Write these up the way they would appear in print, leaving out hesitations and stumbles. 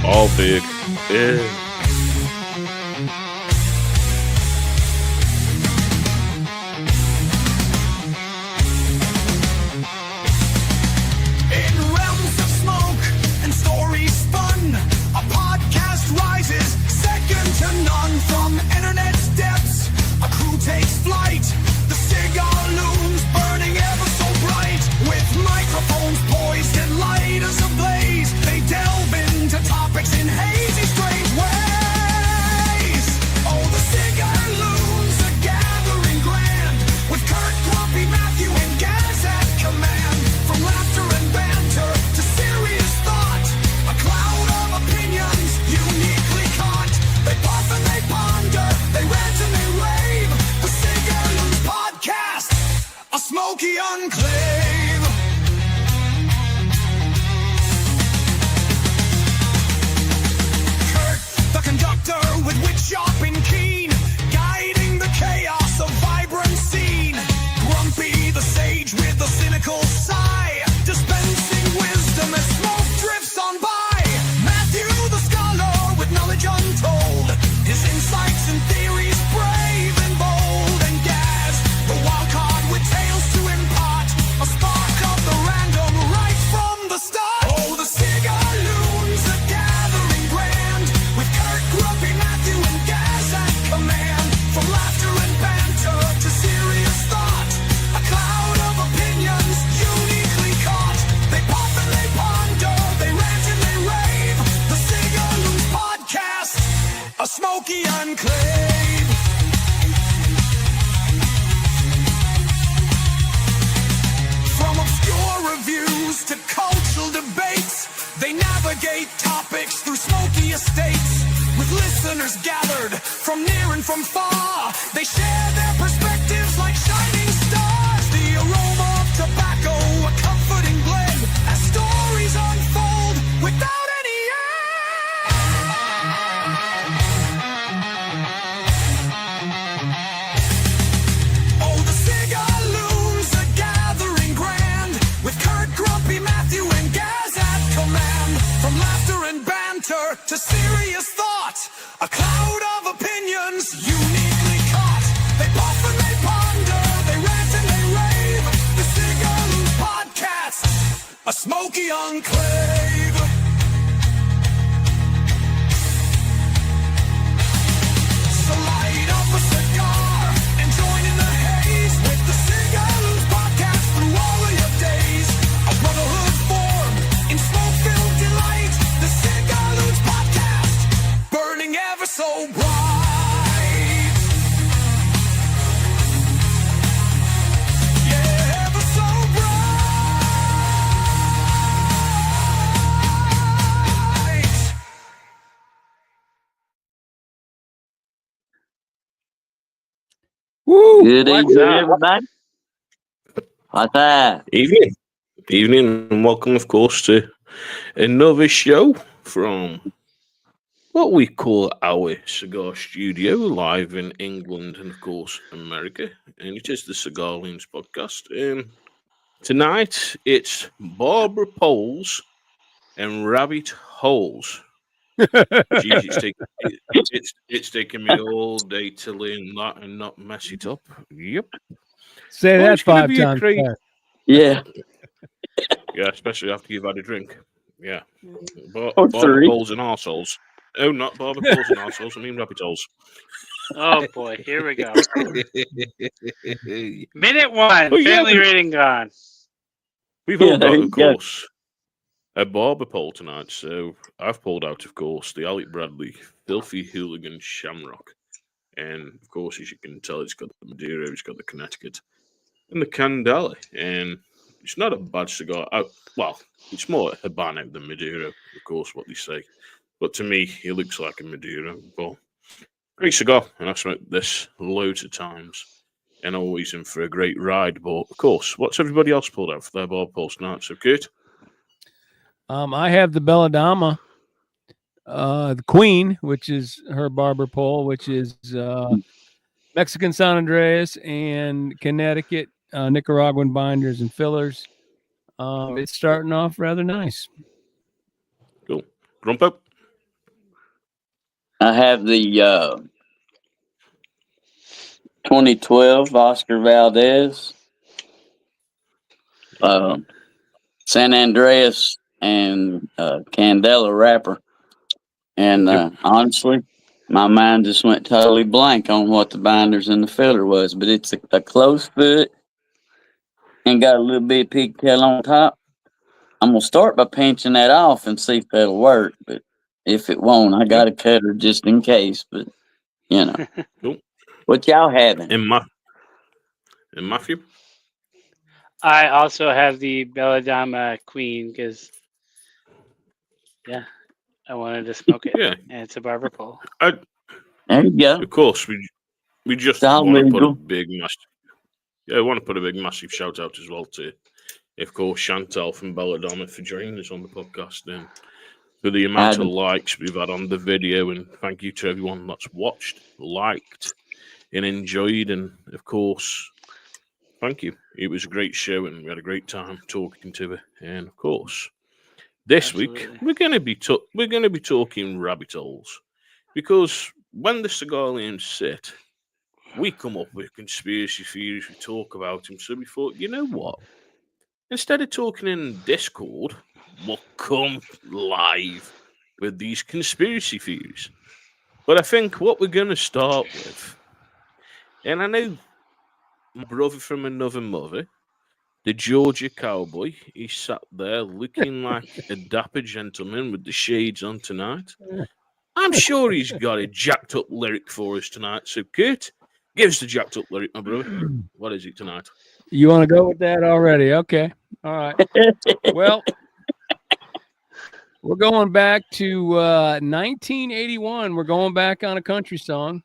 All big. Yeah. In realms of smoke and stories spun, a podcast rises, second to none. From internet's depths, a crew takes flight. The Cigar Loons burning ever so bright. With microphones poised and lighters ablaze, they delve into topics in hazy, strange ways. Oh, the Cigar Loons are gathering grand, with Kurt, Grumpy, Matthew, and Gaz at command. From laughter and banter to serious thought, a cloud of opinions uniquely caught. They puff and they ponder, they rant and they rave. The Cigar Loons podcast, a smoky enclave. Kurt, the conductor with wit sharp and keen, guiding the chaos of vibrant scene. Grumpy, the sage with a cynical sigh, dispensing wisdom as smoke drifts on by. Matthew, the scholar with knowledge untold, his insights and theories brave and bold. And Gaz, the wild card with tales to impart, a spark of the random right from the start. Oh, the Cigar Loons are gathering grand, with Kurt, Grumpy, Matthew, and Gaz at command. From laughter and banter to serious thought, a cloud of opinions uniquely caught. They pop and they ponder, they rant and they rave. The Cigar Loons podcast, a smoky enclave. From obscure reviews to cultural debates, they navigate topics through smoky estates. With listeners gathered from near and from far, they share their perspectives like shining stars. The aroma of tobacco, a comforting blend, as stories unfold without any end. Oh, the Cigar Loons are gathering grand, with Kurt, Grumpy, Matthew, and Gaz at command. From laughter and banter to serious thought, a cloud of opinions uniquely caught. They puff and they ponder, they rant and they rave. The Cigar Loons podcast, a smoky enclave. So light up a cigar and join in the haze with the Cigar Loons podcast through all of your days. A brotherhood formed in smoke-filled delight. The Cigar Loons podcast, burning ever so bright. Yeah, ever so bright. Woo! Good What's evening, up? everybody. What's that? Evening. Evening, and welcome, of course, to another show from what we call our cigar studio, live in England and, of course, America. And it is the Cigar Loons podcast. Tonight, it's Barber poles and rabbit holes. Jeez, it's taken me all day to learn that and not mess it up. Yep. Say Well, that it's gonna 5 be a times great- fast. Yeah. Yeah, especially after you've had a drink. Yeah. Or Barber three. poles and arseholes. Oh, not barber poles and arseholes, I mean rabbit holes. Oh boy, here we go. Minute one, Oh, yeah, family rating gone. We've Yeah, all there got, you of go. course, a barber pole tonight. So I've pulled out, of course, the Alec Bradley Filthy Hooligan Shamrock. And, of course, as you can tell, it's got the Madeira, it's got the Connecticut, and the Candela. And it's not a bad cigar. Well, it's more Habano than Madeira, of course, what they say. But to me, it looks like a Madeira. But great cigar, and I've smoked this loads of times. And always in for a great ride. But, of course, what's everybody else pulled out for their barber poles tonight? So, Kurt? I have the Belladama, the Queen, which is her barber pole, which is Mexican San Andreas and Connecticut Nicaraguan binders and fillers. It's starting off rather nice. Cool. Grumpo? I have the 2012 Oscar Valdez, San Andreas, and Candela wrapper. And honestly, my mind just went totally blank on what the binders and the filler was. But it's a close fit and got a little bit of pigtail on top. I'm gonna start by pinching that off and see if that'll work. But if it won't, I got a cutter just in case. But you know, Cool. what y'all having? And Matthew? I also have the Belladonna Queen because, yeah, I wanted to smoke it. Yeah. And it's a Barber pole. There you go. Of course, we just It's all want to put a legal. big massive. Yeah, I want to put a big massive shout out as well to, of course, Chantal from Belladonna for joining us on the podcast and for the amount of likes we've had on the video. And thank you to everyone that's watched, liked, and enjoyed. And of course, thank you. It was a great show, and we had a great time talking to her. And of course, this week we're going to be talking rabbit holes, because when the Cigar Loons sit, we come up with conspiracy theories. We talk about them. So we thought, you know what? Instead of talking in Discord, we'll come live with these conspiracy theories. But I think what we're going to start with, and I know my brother from another mother, the Georgia cowboy, he sat there looking like a dapper gentleman with the shades on tonight. I'm sure he's got a jacked up lyric for us tonight. So, Kurt, give us the jacked up lyric, my brother. What is it tonight? You want to go with that already? Okay. All right. Well, we're going back to 1981. We're going back on a country song.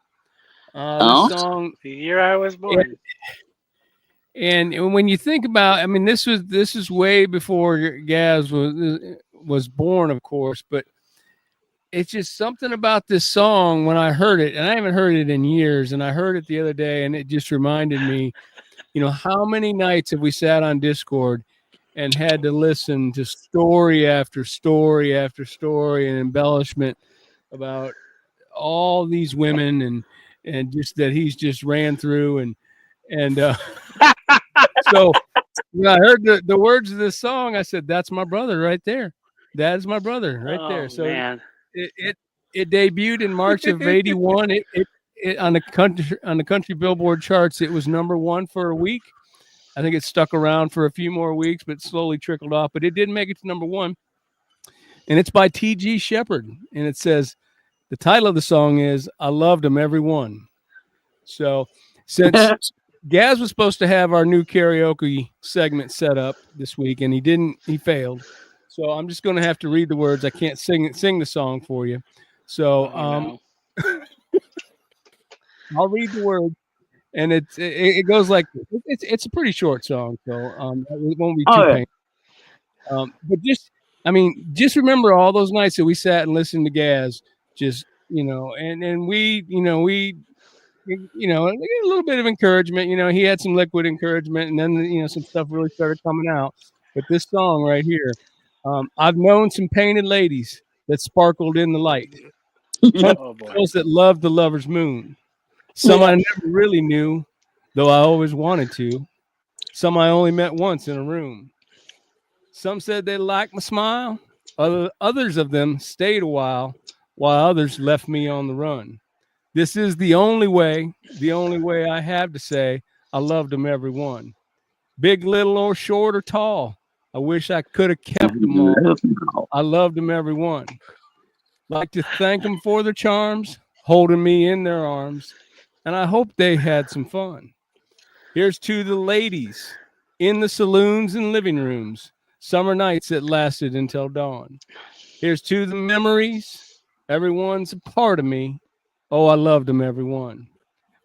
This song, the year I was born. And when you think about, I mean, this is way before Gaz was born, of course, but it's just something about this song when I heard it, and I haven't heard it in years, and I heard it the other day, and it just reminded me, you know, how many nights have we sat on Discord and had to listen to story after story after story and embellishment about all these women and just that he's just ran through and so when I heard the words of this song, I said, "That's my brother right there. That is my brother right there." So man. It debuted in March of '81. It on the country Billboard charts. It was #1 for a week. I think it stuck around for a few more weeks, but slowly trickled off. But it did make it to #1, and it's by T.G. Shepherd. And it says the title of the song is "I Loved 'Em Every One." So since Gaz was supposed to have our new karaoke segment set up this week, and he didn't. He failed. So I'm just going to have to read the words. I can't sing the song for you. So I'll read the words, and it goes like this. It's a pretty short song, so it won't be too painful. But just remember all those nights that we sat and listened to Gaz, just and we a little bit of encouragement. He had some liquid encouragement, and then some stuff really started coming out. But this song right here, I've known some painted ladies that sparkled in the light. Girls that loved the lover's moon. Some I never really knew, though I always wanted to. Some I only met once in a room. Some said they liked my smile. Others of them stayed a while others left me on the run. This is the only way I have to say I loved them every one. Big, little, or short or tall. I wish I could have kept them all. I loved them every one. Like to thank them for their charms, holding me in their arms, and I hope they had some fun. Here's to the ladies in the saloons and living rooms, summer nights that lasted until dawn. Here's to the memories, everyone's a part of me. Oh, I loved them every one.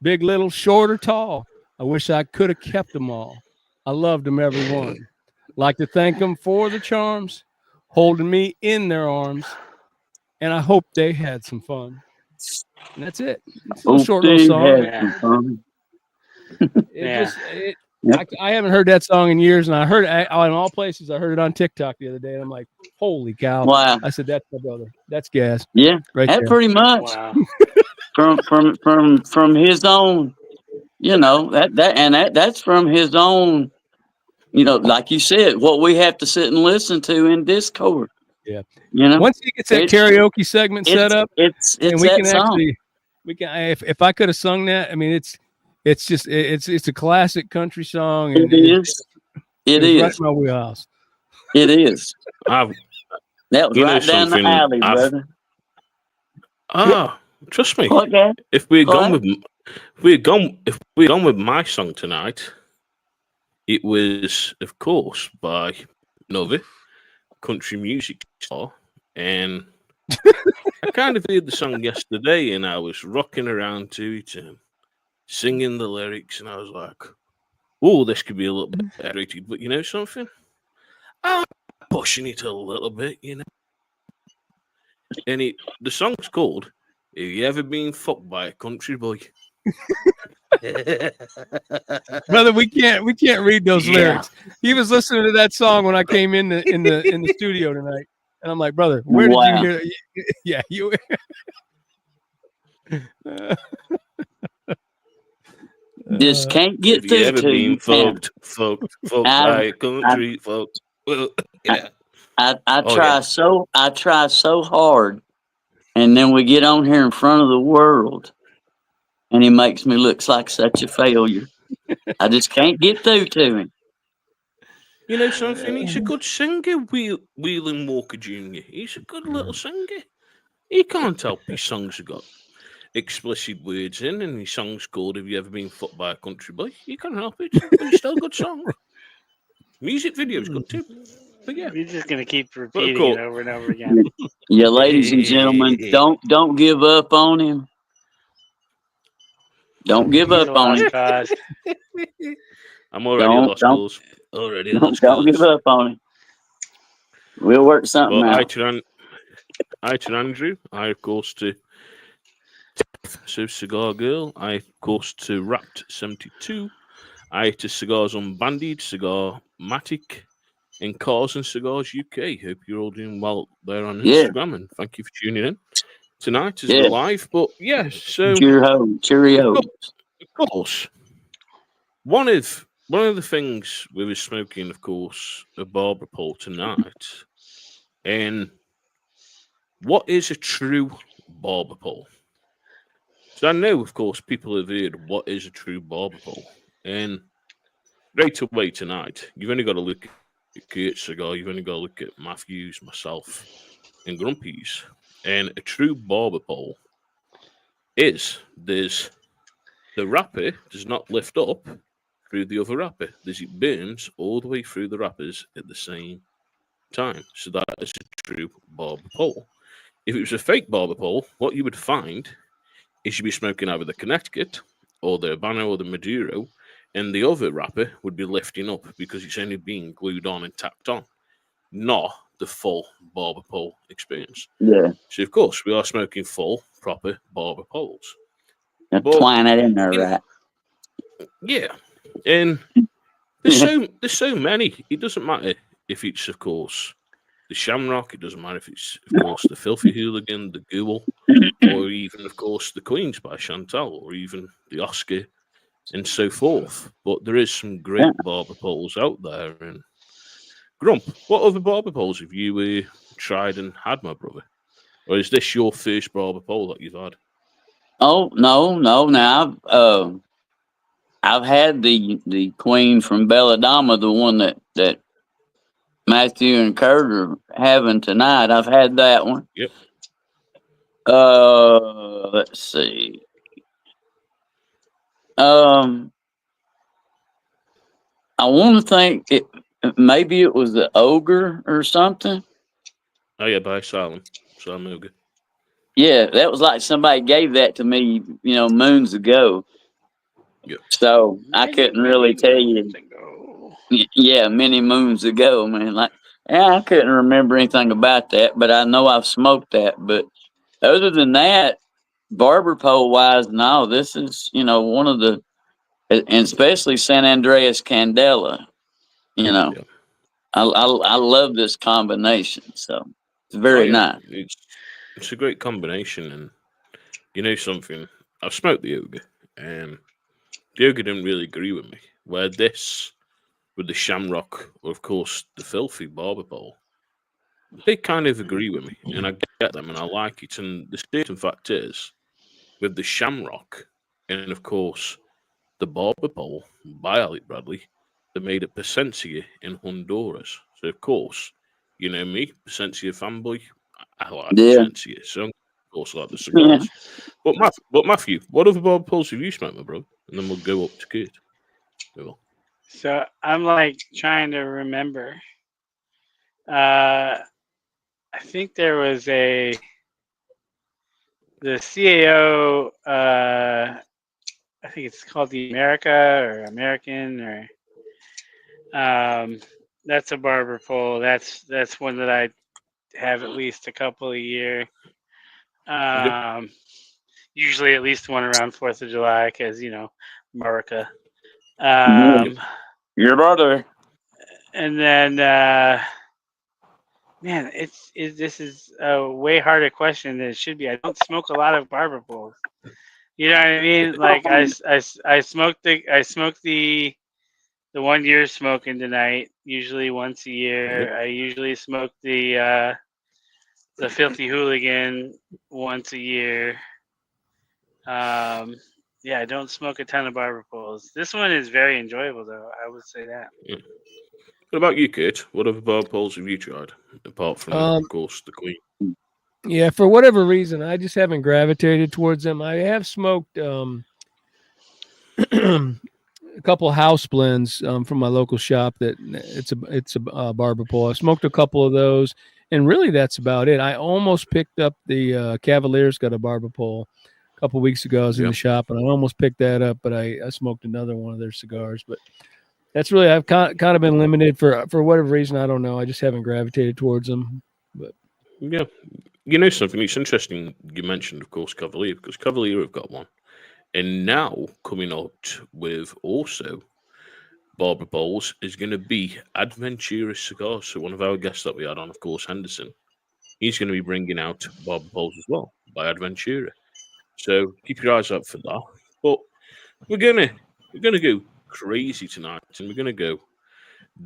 Big, little, short, or tall. I wish I could have kept them all. I loved them every one. Like to thank them for the charms, holding me in their arms, and I hope they had some fun. And that's it. It's a little short little song. I haven't heard that song in years, and I heard it in all places. I heard it on TikTok the other day, and I'm like, holy cow. Wow. I said, that's my brother. That's gas. Yeah, Right that there. pretty much Wow. from his own, that's from his own, like you said, what we have to sit and listen to in Discord. Yeah. You know, Once he gets that karaoke segment set up, it's and we that can song. if I could have sung that, I mean, it's a classic country song. And It is. It is. right in my wheelhouse. It is. I've, That was You know right down the something, alley, brother. trust me. Okay. If we had What? gone with my song tonight, it was, of course, by Novi, country music star, and I kind of heard the song yesterday, and I was rocking around to it and singing the lyrics, and I was like, "Oh, this could be a little bit rated," but you know something? I'm pushing it a little bit, you know. And the song's called "Have You Ever Been Fucked by a Country Boy?" Brother, we can't read those lyrics. He was listening to that song when I came in the studio tonight, and I'm like, brother, where did you hear that? Yeah, you. Just can't get Have you through ever to been you. fucked by a country folk? Well, yeah. I Oh, try yeah. I try so hard, and then we get on here in front of the world, and he makes me look like such a failure. I just can't get through to him. You know something? He's a good singer, Wheeling Walker Jr. He's a good little singer. He can't help his songs have got explicit words in, and his song's called "Have You Ever Been Fucked by a Country Boy?" You can't help it, but it's still a good song. Music video's good too. But yeah, You're just gonna keep But of repeating course, it over and over again. Yeah, ladies and gentlemen, don't give up on him. Don't give He's up a on lost him. cause. I'm already a lost cause. Already a lost Don't give cause. up on him. We'll work something Well, out. I to Andrew. I of course to Cigar Girl. I of course to Wrapped 72. I to Cigars Unbandied, Cigar Matic, and Cars and Cigars UK. Hope you're all doing well there on Yeah. Instagram, and thank you for tuning in tonight as Yeah. we're live. But yeah, so Cheerio. of course, one of the things we were smoking, of course, a Barber pole tonight, and what is a true Barber pole? So I know, of course, people have heard what is a true Barber pole, and right away tonight, you've only got to look at Kurt's cigar, you've only got to look at Matthews, myself, and Grumpy's, and a true Barber pole is there's the wrapper does not lift up through the other wrapper. It burns all the way through the wrappers at the same time. So that is a true Barber pole. If it was a fake Barber pole, what you would find is you'd be smoking either the Connecticut or the Habano or the Maduro, and the other wrapper would be lifting up because it's only being glued on and tacked on, not the full Barber pole experience. Yeah. So of course we are smoking full, proper Barber poles. Now But, twine it in there, you know, right? Yeah, and there's so many. It doesn't matter if it's, of course, the Shamrock. It doesn't matter if it's, of course, the Filthy Hooligan, the Ghoul, or even, of course, the Queens by Chantal, or even the Oscar, and so forth. But there is some great Barber poles out there. And Grump, what other Barber poles have you tried and had, my brother? Or is this your first Barber pole that you've had? Oh no. Now I've had the Queen from Belladama, the one that Matthew and Kurt are having tonight. I've had that one. Yep. Let's see. I want to think maybe it was the Ogre or something. Oh yeah, by Salem Ogre. Yeah, that was like somebody gave that to me, moons ago. Yeah. So I couldn't really tell you. Yeah, many moons ago, man. I couldn't remember anything about that, but I know I've smoked that. But other than that, barber pole wise, no, this is, one of the and especially San Andreas Candela. You know, Yeah. I love this combination. So it's very nice. It's a great combination, and you know something. I've smoked the Yoga, and the Yoga didn't really agree with me. Where this, with the Shamrock, or of course the Filthy Barber Bowl, they kind of agree with me, and I get them, and I like it. And the certain fact is, with the Shamrock, and of course the Barber Bowl by Alec Bradley, they made a Plasencia in Honduras. So of course, you know me, Plasencia fanboy. I like Yeah. Plasencia, so of course I like the Yeah. cigars. But Matthew, what other Barber Poles have you smoked, my bro? And then we'll go up to Kurt. Well, So I'm like trying to remember. I think there was the CAO. I think it's called the America or American or that's a barber pole. That's one that I have at least a couple a year. Usually at least one around 4th of July because America. Your brother. And then man, this is a way harder question than it should be. I don't smoke a lot of barber poles. You know what I mean? Like I smoked the 1 year smoking tonight, usually once a year. I usually smoke the Filthy Hooligan once a year. Yeah, I don't smoke a ton of barber poles. This one is very enjoyable, though. I would say that. yeah. What about you, Kurt? What other Barber Poles have you tried apart from, of course, the Queen? Yeah, for whatever reason, I just haven't gravitated towards them. I have smoked a couple house blends from my local shop. That it's a barber pole. I smoked a couple of those, and really that's about it. I almost picked up the Cavalier's got a barber pole a couple weeks ago. I was in the shop, and I almost picked that up, but I smoked another one of their cigars. But that's really I've kind of been limited for whatever reason. I don't know. I just haven't gravitated towards them. But yeah, you know something. It's interesting you mentioned, of course, Cavalier because Cavalier have got one, and now coming out with also Barber Bowls is going to be Adventura Cigars. So one of our guests that we had on, of course, Henderson, he's going to be bringing out Barber Bowls as well by Adventura. So keep your eyes out for that. But we're gonna go crazy tonight, and we're gonna go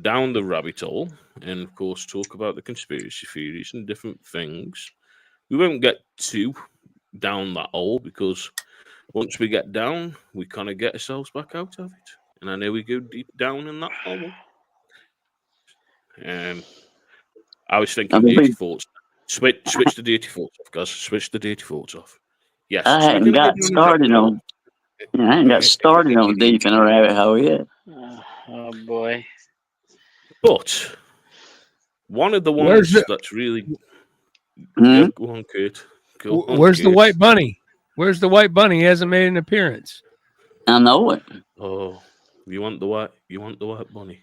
down the rabbit hole, and of course talk about the conspiracy theories and different things. We won't get too down that hole because once we get down, we kind of get ourselves back out of it. And I know we go deep down in that hole. I was thinking dirty thoughts. Switch the dirty thoughts off, guys. Switch the dirty thoughts off. Yes, I so we're hadn't gonna go got down started on. I ain't got started on deep in a rabbit hole yet. Oh boy! But one of the Where's ones the- that's really Hmm? yeah, go on, Kurt. where's the white bunny? Where's the white bunny? He hasn't made an appearance. I know it. Oh, you want the white? You want the white bunny?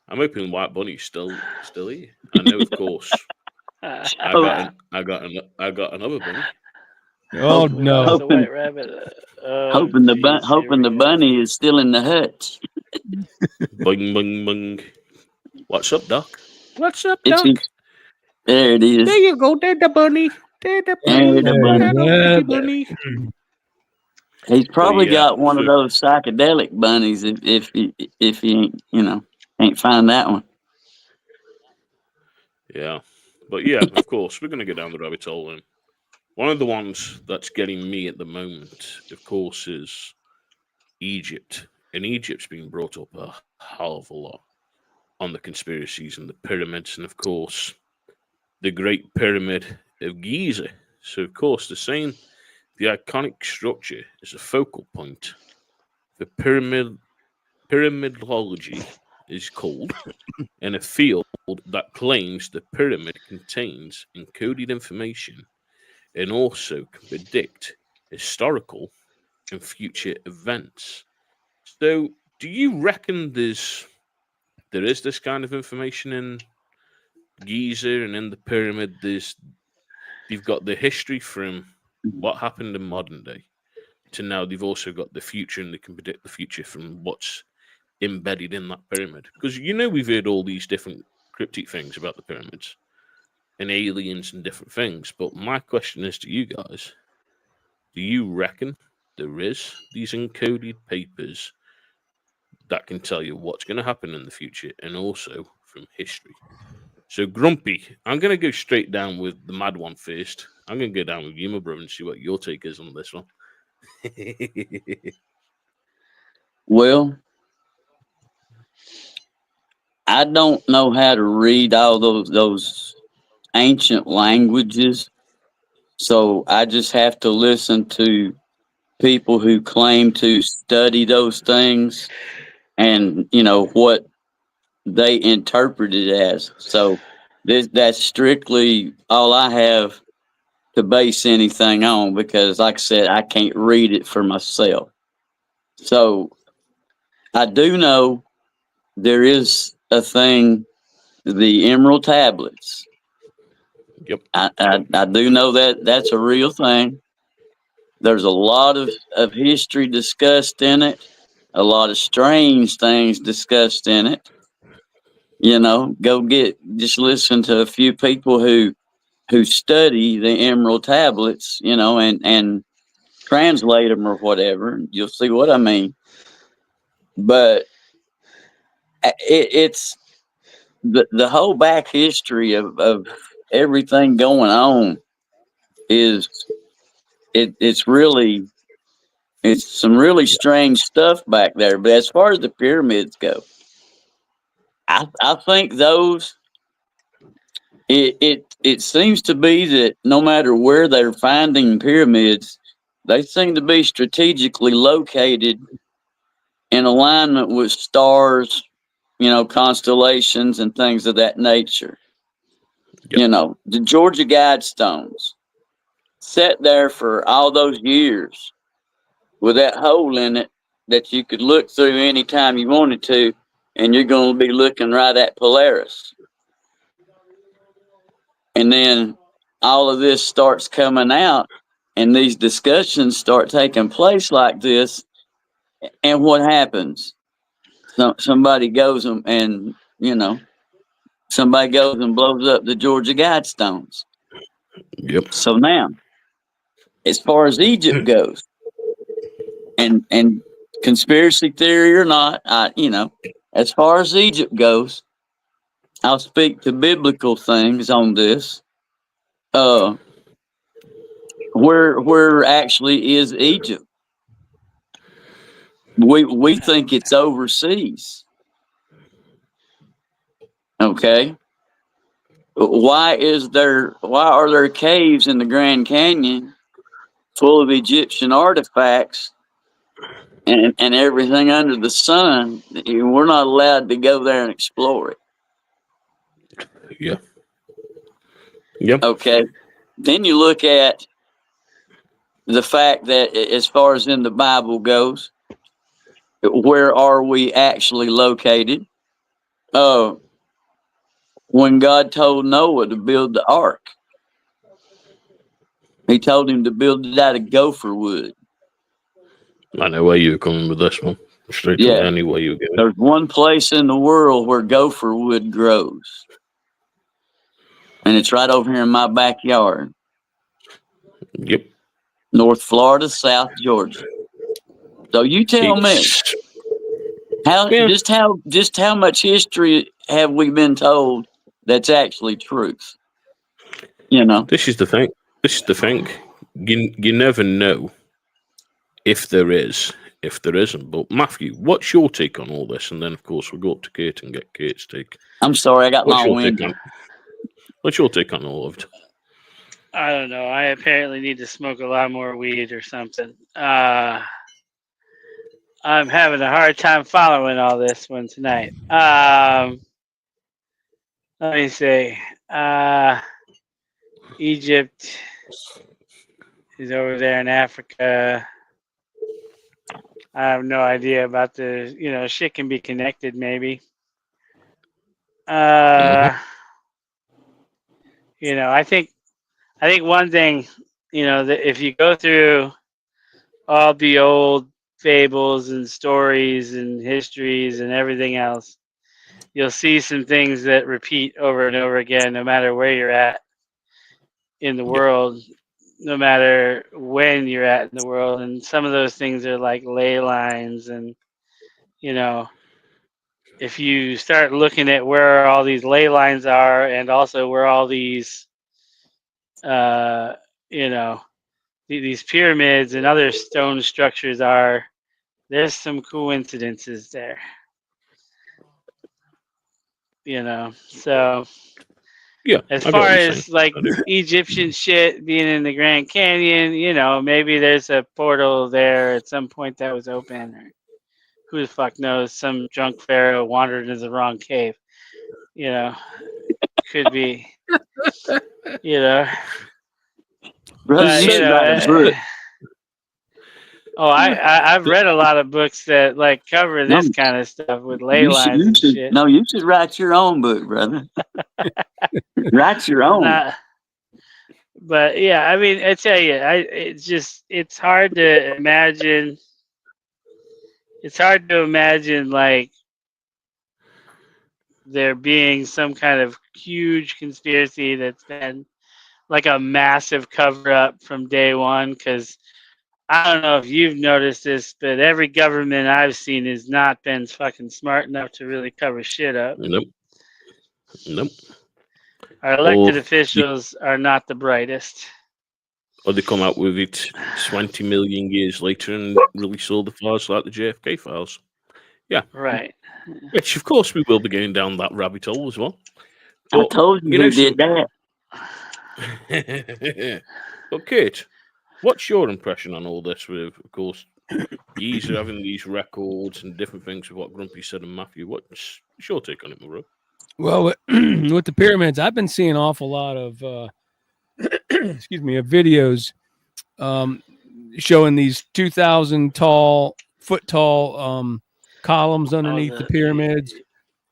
I'm hoping White Bunny's still here. I know, of course. I got another bunny. Oh We no! lost the Hoping- white rabbit. hoping the geez, here hoping we the go. bunny is still in the hutch. Bing, bing, bing. What's up, Doc? What's up, It's Doc? there. It is. There you go. There's the bunny. There's the bunny. There's the bunny. Little Yeah, pretty bunny. He's probably yeah, got one of so- those psychedelic bunnies. If he ain't find that one. Yeah. But yeah, of course, we're going to go down the rabbit hole. And one of the ones that's getting me at the moment, of course, is Egypt. And Egypt's been brought up a hell of a lot on the conspiracies and the pyramids, and of course, the Great Pyramid of Giza. So, of course, they're saying the iconic structure is a focal point. The pyramidology is called, and a field that claims the pyramid contains encoded information and also can predict historical and future events. So, do you reckon there is this kind of information in Giza and in the pyramid? You've got the history from what happened in modern day, to now they've also got the future, and they can predict the future from what's embedded in that pyramid. Because we've heard all these different cryptic things about the pyramids and aliens and different things. But my question is to you guys: do you reckon there is these encoded papers that can tell you what's going to happen in the future, and also from history? So, Grumpy, I'm going to go straight down with the mad one first. I'm going to go down with you, my brother, and see what your take is on this one. Well, I don't know how to read all those ancient languages, so I just have to listen to people who claim to study those things and what they interpret it as. So that's strictly all I have to base anything on, because like I said, I can't read it for myself. So I do know there is a thing, the Emerald Tablets. Yep. I do know that that's a real thing. There's a lot of history discussed in it, a lot of strange things discussed in it. Just listen to a few people who study the Emerald Tablets, and translate them or whatever, and you'll see what I mean. But it's the whole back history of everything going on is it's some really strange stuff back there. But as far as the pyramids go, I think those it seems to be that no matter where they're finding pyramids, they seem to be strategically located in alignment with stars, constellations and things of that nature. Yep. The Georgia Guidestones sat there for all those years with that hole in it that you could look through anytime you wanted to, and you're going to be looking right at Polaris. And then all of this starts coming out, and these discussions start taking place like this. And what happens? Somebody goes and somebody goes and blows up the Georgia Guidestones. Yep. So now, as far as Egypt goes, and conspiracy theory or not, as far as Egypt goes, I'll speak to biblical things on this. Where actually is Egypt? We think it's overseas. Okay. Why are there caves in the Grand Canyon full of Egyptian artifacts and everything under the sun? We're not allowed to go there and explore it. Yeah. Yep. Okay. Then you look at the fact that as far as in the Bible goes, where are we actually located? When God told Noah to build the ark, he told him to build it out of gopher wood. I know where you're coming with this one. Straight to any way you're going. There's one place in the world where gopher wood grows, and it's right over here in my backyard. Yep. North Florida, South Georgia. So you tell me, just how much history have we been told that's actually truth? This is the thing. You never know if there is, if there isn't. But Matthew, what's your take on all this? And then, of course, we'll go up to Kate and get Kate's take. I'm sorry, I got long winded. What's your take on all of it? I don't know. I apparently need to smoke a lot more weed or something. I'm having a hard time following all this one tonight. Let me see. Egypt is over there in Africa. I have no idea about the, shit can be connected maybe. I think one thing, that if you go through all the old fables and stories and histories and everything else, you'll see some things that repeat over and over again, no matter where you're at in the Yep. world, no matter when you're at in the world. And some of those things are like ley lines. And, you know, if you start looking at where all these ley lines are and also where all these, uh, you know, these pyramids and other stone structures are, there's some coincidences there, So Yeah, as I get far what you're saying. as like I do. Egyptian shit being in the Grand Canyon, maybe there's a portal there at some point that was open, or who the fuck knows? Some drunk pharaoh wandered into the wrong cave. You know, could be. You know, Brother, but you So, should write a book. I've read a lot of books that like cover No, this kind of stuff with ley you should. lines You and should. shit. No, you should write your own book, brother. Write your own. Not, but yeah, I mean, I tell you, it's hard to imagine. It's hard to imagine like there being some kind of huge conspiracy that's been like a massive cover up from day one. Because I don't know if you've noticed this, but every government I've seen has not been fucking smart enough to really cover shit up. nope, nope. Our Or elected they, officials are not the brightest. or they come out with it 20 million years later and release all the files like the JFK files. Yeah, Right. which of course we will be going down that rabbit hole as well. I But told you you know who did something. that. But Kate, what's your impression on all this? With, of course, Yeez are having these records and different things with what Grumpy said and Matthew. What's your take on it, Monroe? Well, with the pyramids, I've been seeing an awful lot of excuse me, of videos um, showing these 2,000 foot tall columns All underneath the the pyramids.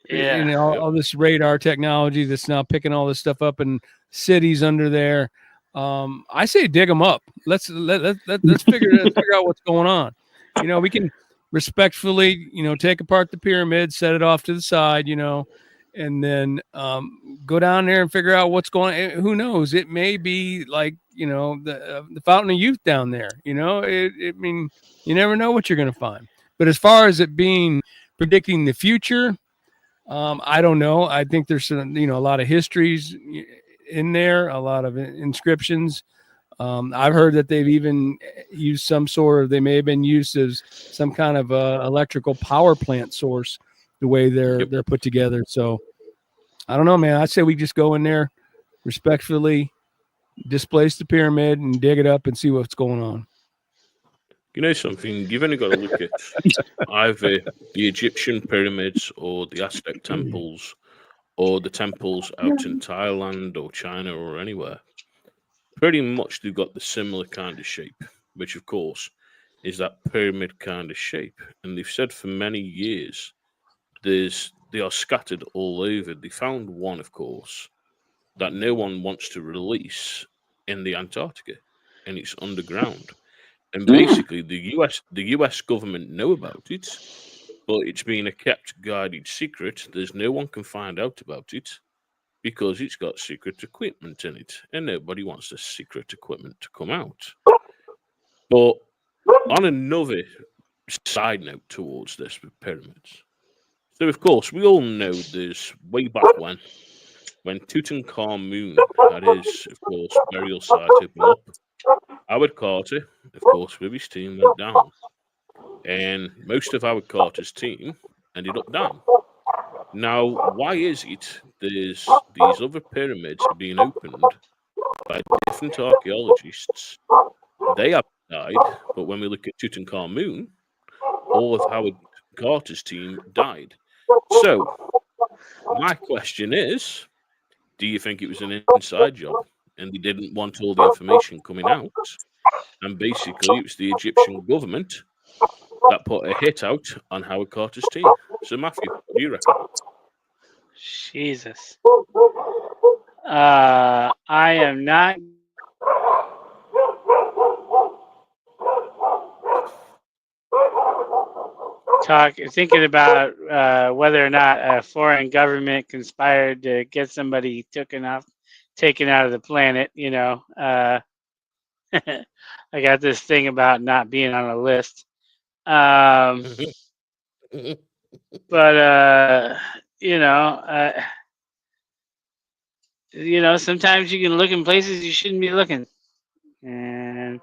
yeah. Yep. All this radar technology that's now picking all this stuff up in cities under there. I say dig them up. Let's figure out what's going on. We can respectfully, take apart the pyramid, set it off to the side, and then go down there and figure out what's going on. Who knows? It may be like, the Fountain of Youth down there. I mean, you never know what you're going to find. But as far as it being predicting the future, I don't know. I think there's some, a lot of histories in there, a lot of inscriptions. I've heard that they've even used they may have been used as some kind of electrical power plant source, the way they're put together. So I don't know, man. I say we just go in there, respectfully displace the pyramid and dig it up and see what's going on. You know something? You've only got to look at either the Egyptian pyramids or the Aztec temples or the temples out in Thailand or China or anywhere. Pretty much they've got the similar kind of shape, which of course is that pyramid kind of shape. And they've said for many years they are scattered all over. They found one, of course, that no one wants to release in the Antarctica, and it's underground. And basically, the US government know about it, but it's been a kept guided secret. There's no one can find out about it because it's got secret equipment in it, and nobody wants the secret equipment to come out. But on another side note towards this with pyramids, so of course we all know there's way back when Tutankhamun had his, of course, burial site open up, Howard Carter, of course, with his team went down. And most of Howard Carter's team ended up down. Now, why is it there's these other pyramids being opened by different archaeologists? They have died, but when we look at Tutankhamun, all of Howard Carter's team died. So, my question is, do you think it was an inside job and they didn't want all the information coming out? And basically, it was the Egyptian government that put a hit out on Howard Carter's team. So, Matthew, what do you reckon? Jesus. I am not thinking about whether or not a foreign government conspired to get somebody taken out of the planet. I got this thing about not being on a list. But sometimes you can look in places you shouldn't be looking, and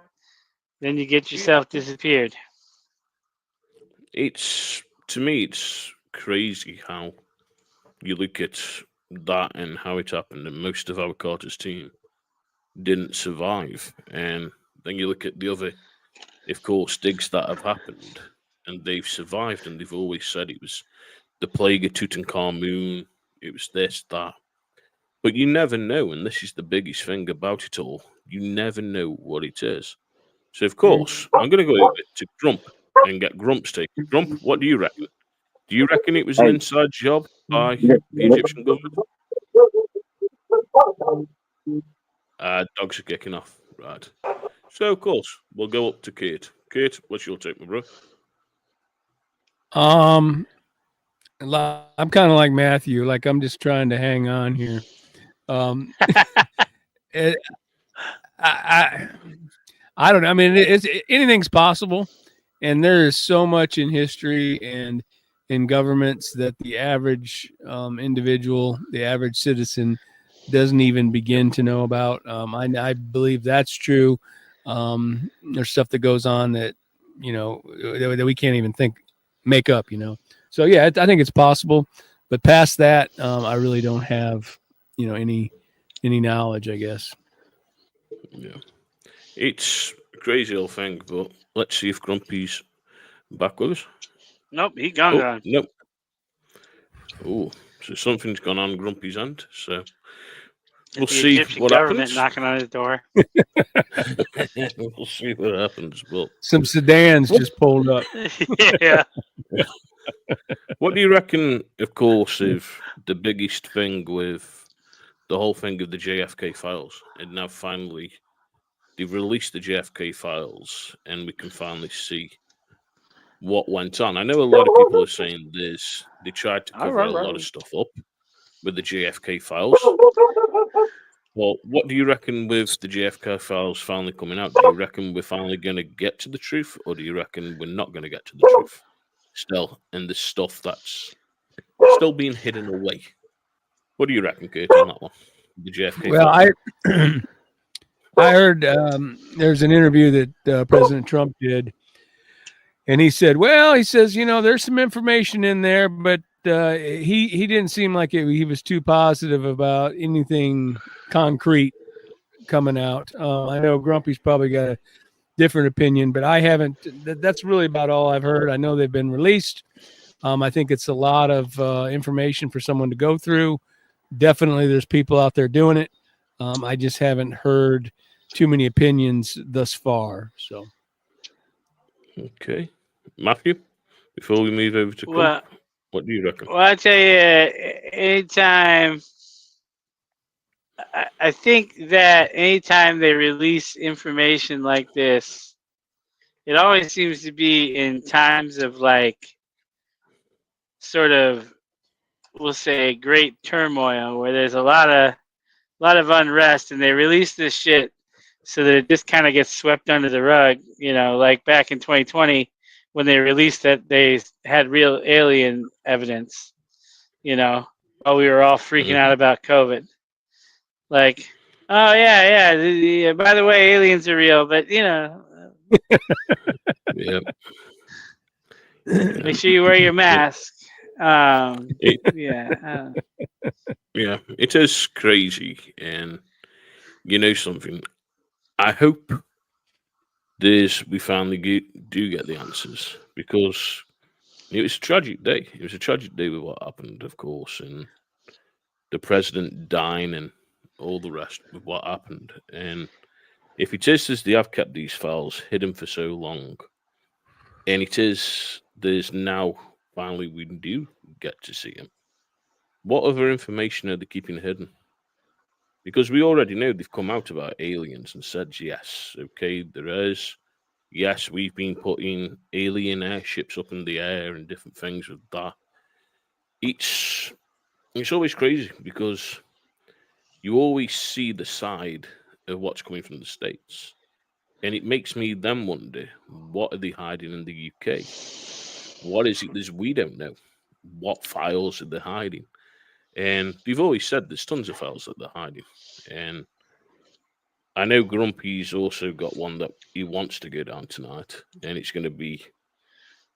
then you get yourself disappeared. To me, it's crazy how you look at that and how it happened, and most of our Carter's team didn't survive. And then you look at the other, of course, digs that have happened, and they've survived, and they've always said it was the plague of Tutankhamun, it was this, that. But you never know, and this is the biggest thing about it all. You never know what it is. So, of course, I'm going to go over to Grump and get Grump's take. Grump, what do you reckon? Do you reckon it was an Hey. inside job by the Egyptian government? Dogs are kicking off. Right. So, of course, we'll go up to Kate. Kate, what's your take, my bro? I'm kind of like Matthew. Like, I'm just trying to hang on here. I don't know. I mean, anything's possible, and there is so much in history and in governments that the average individual, the average citizen, doesn't even begin to know about. I believe that's true. There's stuff that goes on that that we can't even make up. So yeah, I think it's possible, but past that, I really don't have any knowledge, I guess. Yeah. It's a crazy old thing, but let's see if Grumpy's back with us. Nope, he gone. Nope. Oh, so something's gone on Grumpy's end. So we'll see Egyptian what government happens. knocking on his door. We'll see what happens. But some sedans just pulled up. Yeah. What do you reckon, of course, if the biggest thing with the whole thing of the JFK files, and now finally they've released the JFK files, and we can finally see what went on. I know a lot of people are saying they tried to cover a lot of stuff up with the JFK files. Well, what do you reckon with the JFK files finally coming out? Do you reckon we're finally going to get to the truth, or do you reckon we're not going to get to the truth still, and the stuff that's still being hidden away? What do you reckon, Kate, on that one? The JFK Well, files? I heard there's an interview that President Trump did, and he said, there's some information in there, but he didn't seem like he was too positive about anything concrete coming out. I know Grumpy's probably got a different opinion, but I haven't. That's really about all I've heard. I know they've been released. I think it's a lot of information for someone to go through. Definitely, there's people out there doing it. I just haven't heard too many opinions thus far. So, okay, Matthew. Before we move over to Crump, what do you reckon? Well, I tell you, anytime. I think that anytime they release information like this, it always seems to be in times of sort of, we'll say, great turmoil, where there's a lot of unrest, and they release this shit so that it just kind of gets swept under the rug. Like back in 2020 when they released that they had real alien evidence. While we were all freaking out about COVID. Like, oh yeah. By the way, aliens are real, but Yeah. Make sure you wear your mask. Yeah. Yeah, it is crazy, and something. I hope we finally do get the answers, because it was a tragic day. It was a tragic day with what happened, of course, and the president dying and all the rest with what happened. And if it is as they have kept these files hidden for so long, and there's now finally we do get to see them, what other information are they keeping hidden? Because we already know they've come out about aliens and said, yes, okay, there is. Yes, we've been putting alien airships up in the air and different things with that. It's it's always crazy because you always see the side of what's coming from the States. And it makes me then wonder, what are they hiding in the UK? What is it that we don't know? What files are they hiding? And they've always said there's tons of files that they're hiding. And I know Grumpy's also got one that he wants to go down tonight, and it's going to be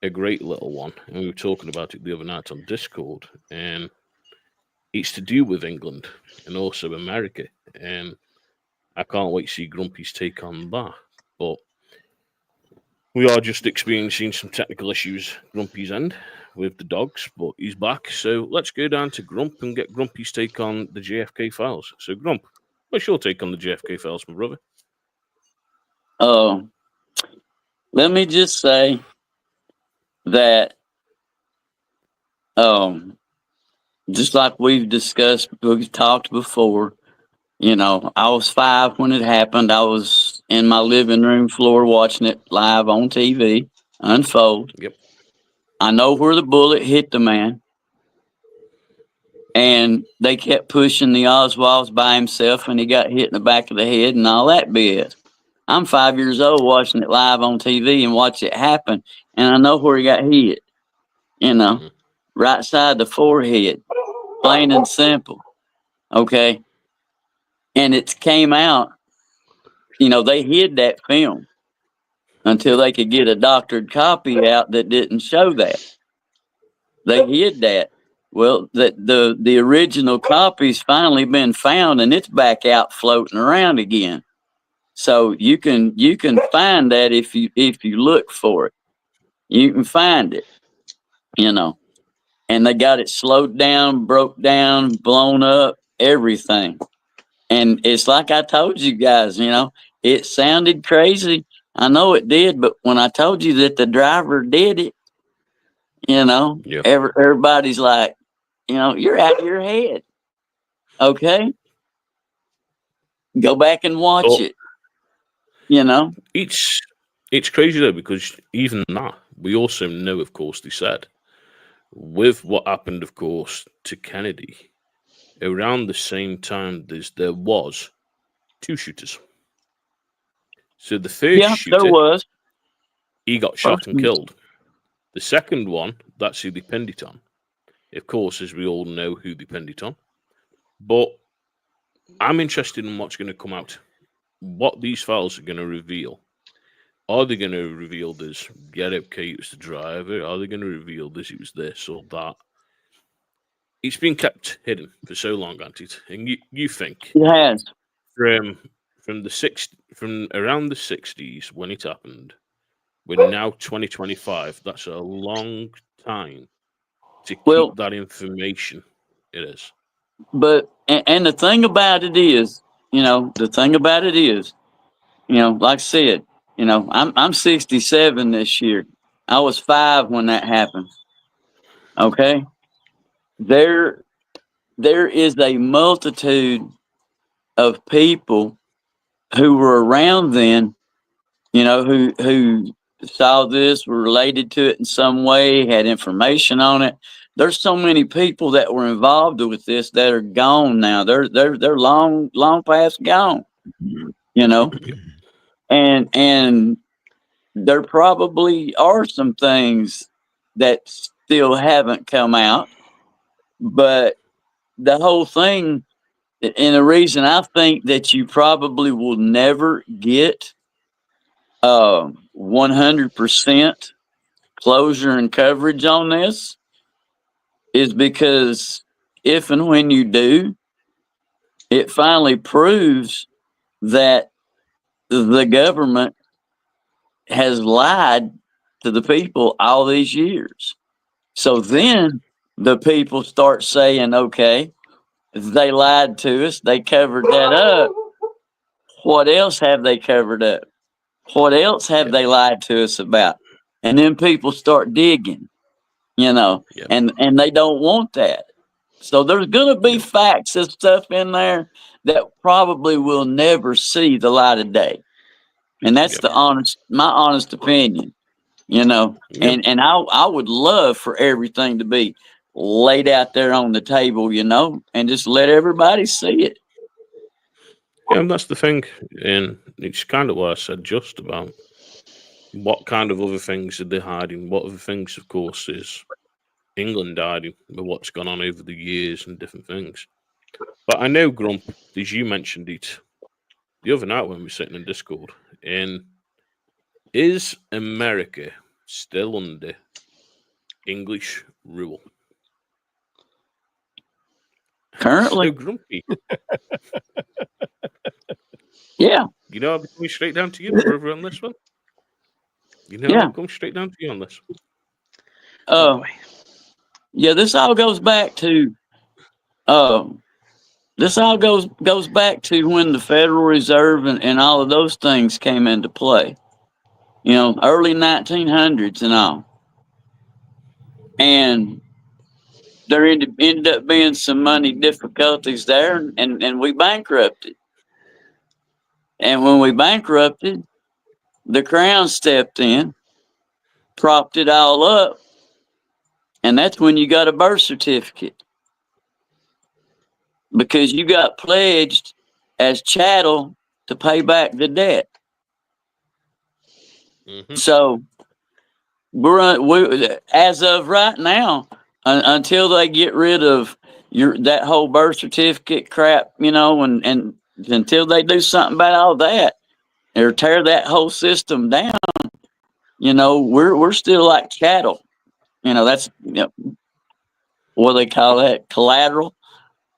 a great little one. And we were talking about it the other night on Discord, and it's to do with England and also America. And I can't wait to see Grumpy's take on that. But we are just experiencing some technical issues, Grumpy's end, with the dogs, but he's back. So let's go down to Grump and get Grumpy's take on the JFK files. So, Grump, what's your take on the JFK files, my brother? Let me just say that, just like we've talked before, I was 5 when it happened. I was in my living room floor watching it live on TV unfold. Yep. I know where the bullet hit the man. And they kept pushing the Oswalds by himself, and he got hit in the back of the head and all that BS. I'm 5 years old watching it live on TV and watch it happen, and I know where he got hit. Right side the forehead, plain and simple. Okay. And it came out, they hid that film until they could get a doctored copy out that didn't show that. They hid that. Well, the original copy's finally been found, and it's back out floating around again. So you can find that if you look for it. You can find it, And they got it slowed down, broke down, blown up, everything. And it's like I told you guys, it sounded crazy. I know it did, but when I told you that the driver did it, everybody's like, you're out of your head. Okay? Go back and watch it. It's crazy though, because even that, we also know, of course, they said, with what happened, of course, to Kennedy, around the same time there was 2 shooters. So the first shooter, there was. He got shot and killed. The second one, that's who they pinned it on. Of course, as we all know who they pinned it on. But I'm interested in what's going to come out. What these files are going to reveal. Are they going to reveal this? Yeah, okay, it was the driver. Are they going to reveal this? It was this or that. It's been kept hidden for so long, hasn't it? And you think it has from around the 60s when it happened. We're now 2025. That's a long time to keep that information. It is. But and the thing about it is, like I said, I'm 67 this year. I was 5 when that happened. Okay. There is a multitude of people who were around then, who saw this, were related to it in some way, had information on it. There's so many people that were involved with this that are gone now. They're long past gone, and there probably are some things that still haven't come out, but the whole thing, and the reason I think that you probably will never get 100% closure and coverage on this is because if and when you do, it finally proves that the government has lied to the people all these years. So then the people start saying, okay, they lied to us. They covered that up. What else have they covered up? What else have they lied to us about? And then people start digging, and they don't want that. So there's going to be facts and stuff in there that probably will never see the light of day. And that's Yep. my honest opinion, you know. Yep. And I would love for everything to be laid out there on the table, you know, and just let everybody see it. Yeah, and that's the thing. And it's kind of what I said just about what kind of other things are they hiding? What other things, of course, is England hiding with what's gone on over the years and different things. But I know, Grump, as you mentioned it the other night when we were sitting in Discord, and is America still under English rule? Currently, So Grumpy, yeah, you know, I'm coming straight down to you, brother, on this one. You know, yeah. I'm coming straight down to you on this. Oh Uh, boy. yeah. This all goes back to uh, back to when the Federal Reserve and all of those things came into play. You know, early 1900s and all. And there ended up being some money difficulties there, and we bankrupted. And when we bankrupted, the Crown stepped in, propped it all up, and that's when you got a birth certificate because you got pledged as chattel to pay back the debt. Mm-hmm. So we as of right now, until they get rid of that whole birth certificate crap, you know, and until they do something about all that or tear that whole system down, you know, we're still like chattel. You know, that's what they call that, collateral.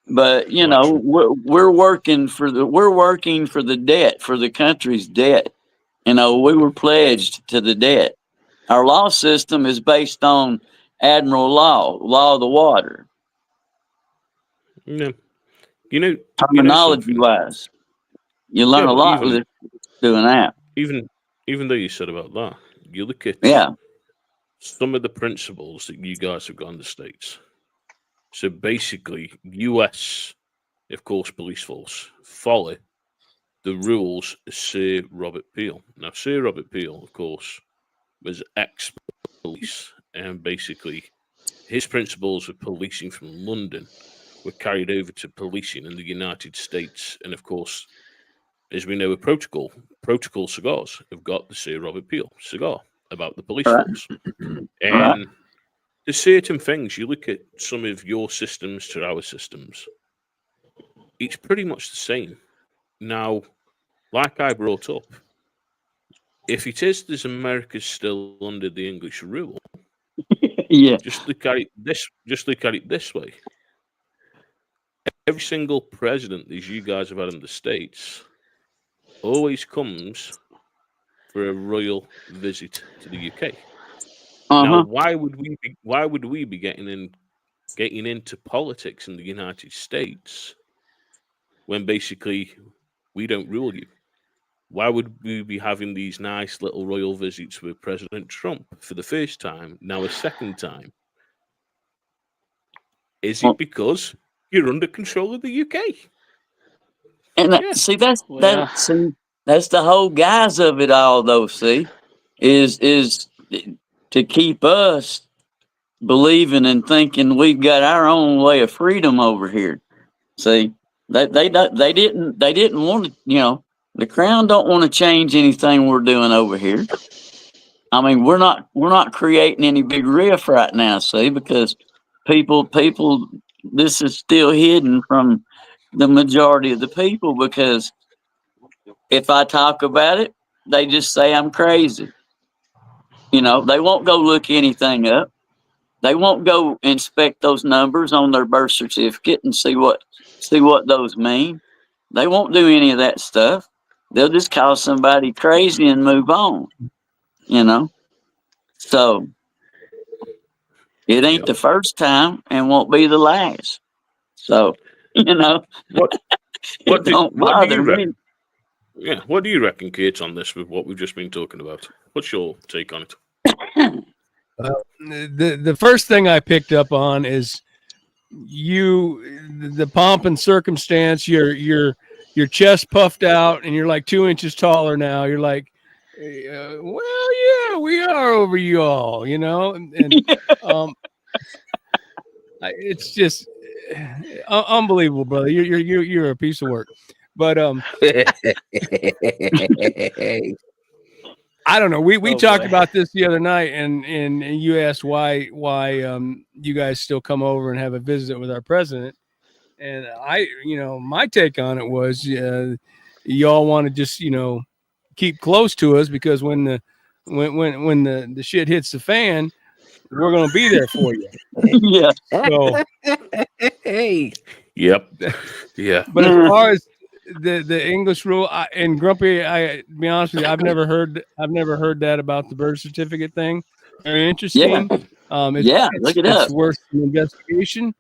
But you know, Collection. we're working for the debt, for the country's debt. You know, we were pledged to the debt. Our law system is based on admiral law of the water, Yeah. You know terminology something? wise. You Yeah, learn a but lot with doing that. even even though you said about that, you look at Yeah. some of the principles that you guys have got in the States. So basically, US, of course, police force follow the rules of Sir Robert Peel. Now, Sir Robert Peel, of course, was ex-police, and basically his principles of policing from London were carried over to policing in the United States. And of course, as we know, with protocol cigars have got the Sir Robert Peel cigar about the police Right. force. Right. And there's certain things, you look at some of your systems to our systems, it's pretty much the same. Now, like I brought up, if it is there's America's still under the English rule, Yeah. just look at it this way. Every single president that you guys have had in the States always comes for a royal visit to the UK. Now, Uh-huh. why would we be getting into politics in the United States when basically we don't rule you? Why would we be having these nice little royal visits with President Trump for the first time, now a second time? Is it Well, because you're under control of the UK? and Yeah. see, Well, that's the whole guise of it all, though. See, is to keep us believing and thinking we've got our own way of freedom over here. See, they didn't want to, you know, the Crown don't want to change anything we're doing over here. I mean, we're not creating any big riff right now, see, because people this is still hidden from the majority of the people because if I talk about it, they just say I'm crazy. You know, they won't go look anything up. They won't go inspect those numbers on their birth certificate and see what those mean. They won't do any of that stuff. They'll just call somebody crazy and move on. You know, so it ain't Yep. the first time and won't be the last. So you know, What it don't what do bother you me. reckon? Yeah, what do you reckon, Kate, on this with what we've just been talking about? What's your take on it? The first thing I picked up on is the pomp and circumstance. Your chest puffed out, and you're like 2 inches taller now. You're like Well, yeah, we are over you all, you know, and it's just unbelievable, brother. You're a piece of work, but I don't know. We Oh, talked boy. about this the other night, and you asked why you guys still come over and have a visit with our president, and my take on it was y'all want to just keep close to us because when the shit hits the fan, we're gonna be there for you. Yeah. So, Yep. Yeah. but as far as the English rule, and Grumpy, to be honest with you, I've never heard that about the birth certificate thing. Very interesting. Yeah, look it It's up. worth an investigation.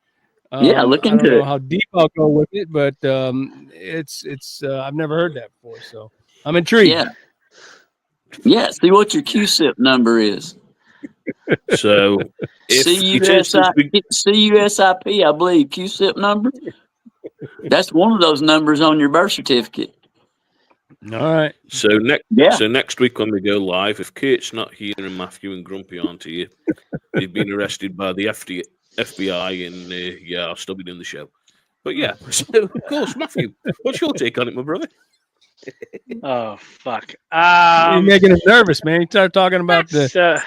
Yeah, look I don't into know it. how deep I'll go with it, but it's I've never heard that before, so I'm intrigued. Yeah. Yeah, see what your QSIP number is. So if it is this big, CUSIP, I believe, QSIP number. That's one of those numbers on your birth certificate. All right. so Yeah. next week when we go live, if Kate's not here and Matthew and Grumpy aren't here, they've been arrested by the FBI, and yeah, I'll still be doing the show. But yeah, so of course, Matthew, what's your take on it, my brother? Oh, fuck. You're making us nervous, man. You start talking about the So,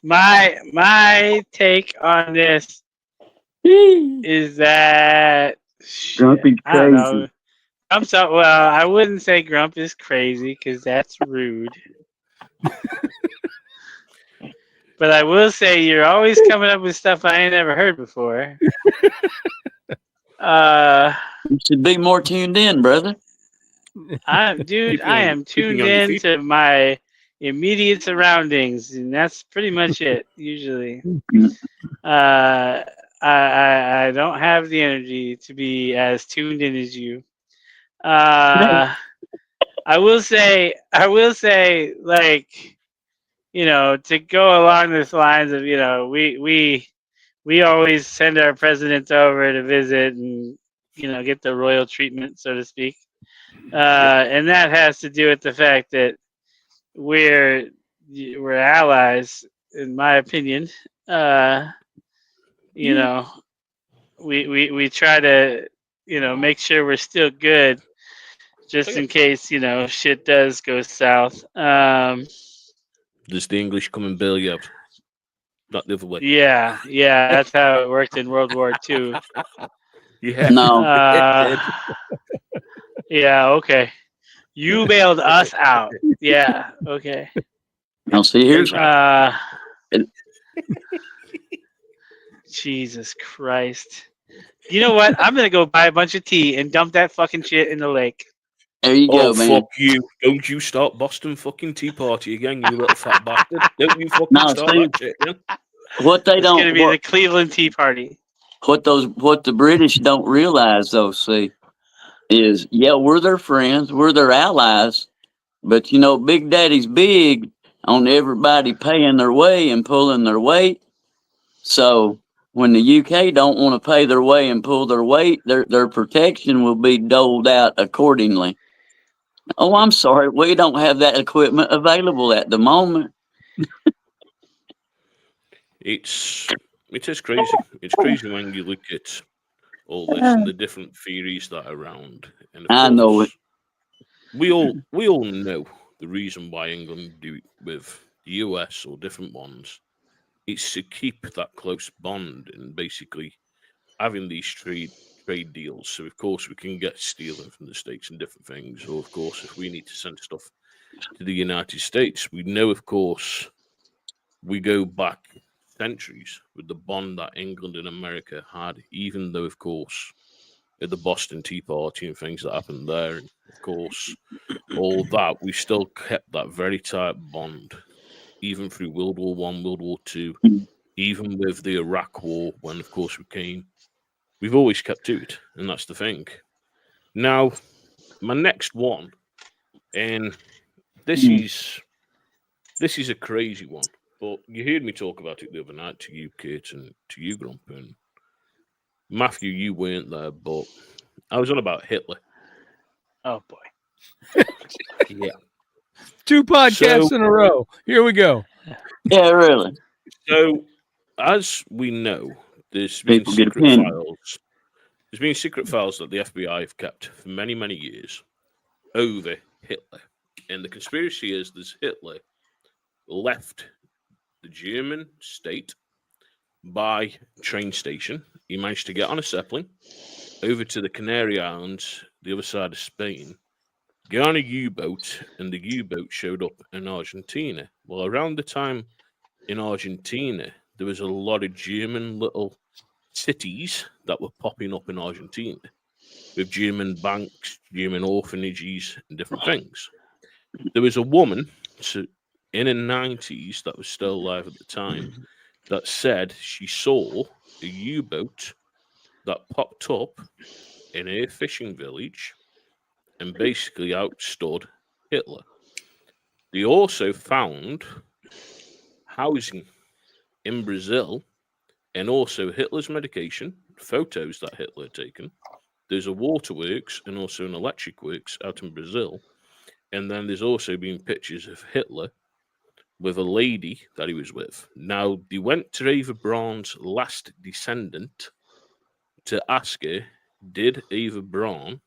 my take on this is that Grumpy's I don't crazy. know. Well, I wouldn't say Grump is crazy because that's rude. But I will say you're always coming up with stuff I ain't never heard before. You should be more tuned in, brother. I am Keeping tuned on your in feet. to my immediate surroundings, and that's pretty much it. Usually, I don't have the energy to be as tuned in as you. I will say, like, to go along this lines of, we always send our presidents over to visit and, get the royal treatment, so to speak. And that has to do with the fact that we're allies, in my opinion. We try to, make sure we're still good, just in case, shit does go south. Does the English come and bail you out? Not the other way. Yeah, that's how it worked in World War II. Yeah. No. Yeah, okay. You bailed us out. Yeah, okay. Now, see, here's Jesus Christ. You know what? I'm gonna go buy a bunch of tea and dump that fucking shit in the lake. there you go, man. Fuck you. Don't you start Boston fucking Tea Party again, you little fat bastard. Don't you fucking No, start see, that shit, yeah? What they It's gonna don't, be the Cleveland Tea Party. what the British don't realize, though, see, is we're their friends, we're their allies, but Big Daddy's big on everybody paying their way and pulling their weight. So when the UK don't want to pay their way and pull their weight, their protection will be doled out accordingly. Oh, I'm sorry, we don't have that equipment available at the moment. It is crazy. It's crazy when you look at all this and the different theories that are around. And of I course, know it. we all know the reason why England do it with the US or different ones. It's to keep that close bond and basically having these trade deals. So of course we can get stealing from the States and different things. Or of course, if we need to send stuff to the United States, we know of course we go back centuries with the bond that England and America had, even though of course at the Boston Tea Party and things that happened there, and of course all that, we still kept that very tight bond, even through World War One, World War Two, even with the Iraq War, when of course we came. We've always kept to it, and that's the thing. Now, my next one, and this is a crazy one, but you heard me talk about it the other night to you, Kate, and to you, Grump, and Matthew, you weren't there, but I was on about Hitler. Oh boy. Yeah. 2 podcasts in a row. Here we go. Yeah, really. So, as we know, there's been People get secret opinions. files. There's been secret files that the FBI have kept for many, many years over Hitler. And the conspiracy is that Hitler left the German state by train station. He managed to get on a Zeppelin over to the Canary Islands, the other side of Spain, get on a U-boat, and the U-boat showed up in Argentina. Well, around the time in Argentina, there was a lot of German little cities that were popping up in Argentina with German banks, German orphanages, and different things. There was a woman in her 90s that was still alive at the time that said she saw a U-boat that popped up in a fishing village and basically outstood Hitler. They also found housing in Brazil and also Hitler's medication, photos that Hitler had taken. There's a waterworks and also an electric works out in Brazil. And then there's also been pictures of Hitler with a lady that he was with. Now, they went to Eva Braun's last descendant to ask her, did Eva Braun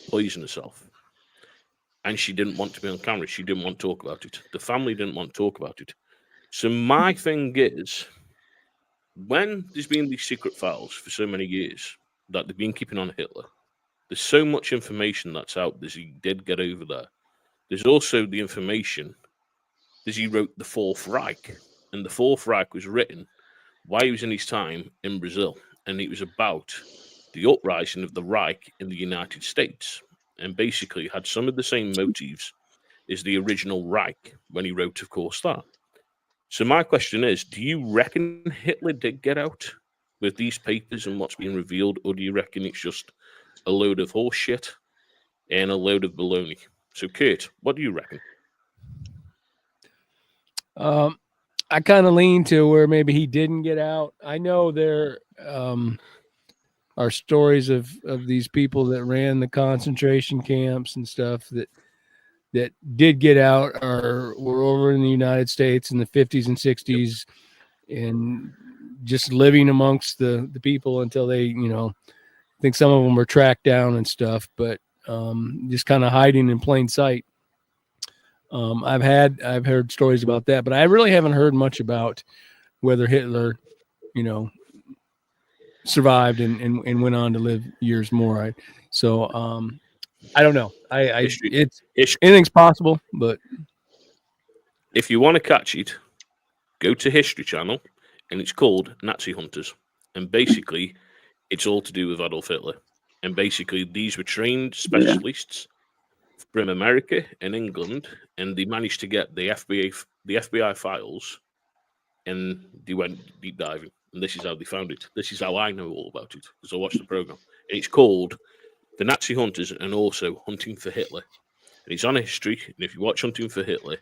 poison herself? And she didn't want to be on camera. She didn't want to talk about it. The family didn't want to talk about it. So my thing is, when there's been these secret files for so many years that they've been keeping on Hitler, there's so much information that's out that he did get over there. There's also the information that he wrote the Fourth Reich. And the Fourth Reich was written while he was in his time in Brazil. And it was about the uprising of the Reich in the United States. And basically had some of the same motives as the original Reich when he wrote, of course, that. So my question is, do you reckon Hitler did get out with these papers and what's been revealed, or do you reckon it's just a load of horse shit and a load of baloney? So, Kurt, what do you reckon? I kind of lean to where maybe he didn't get out. I know there are stories of these people that ran the concentration camps and stuff that did get out or were over in the United States in the 50s and 60s and just living amongst the people until they, I think some of them were tracked down and stuff, but just kind of hiding in plain sight. I've heard stories about that, but I really haven't heard much about whether Hitler, survived and went on to live years more. Right? So I don't know. Anything's possible, but if you want to catch it, go to History Channel, and it's called Nazi Hunters, and basically it's all to do with Adolf Hitler. And basically these were trained specialists from America and England, and they managed to get the FBI files, and they went deep diving. And this is how they found it. This is how I know all about it, because I watched the program. And it's called The Nazi Hunters and also Hunting for Hitler. And it's on history, and if you watch Hunting for Hitler,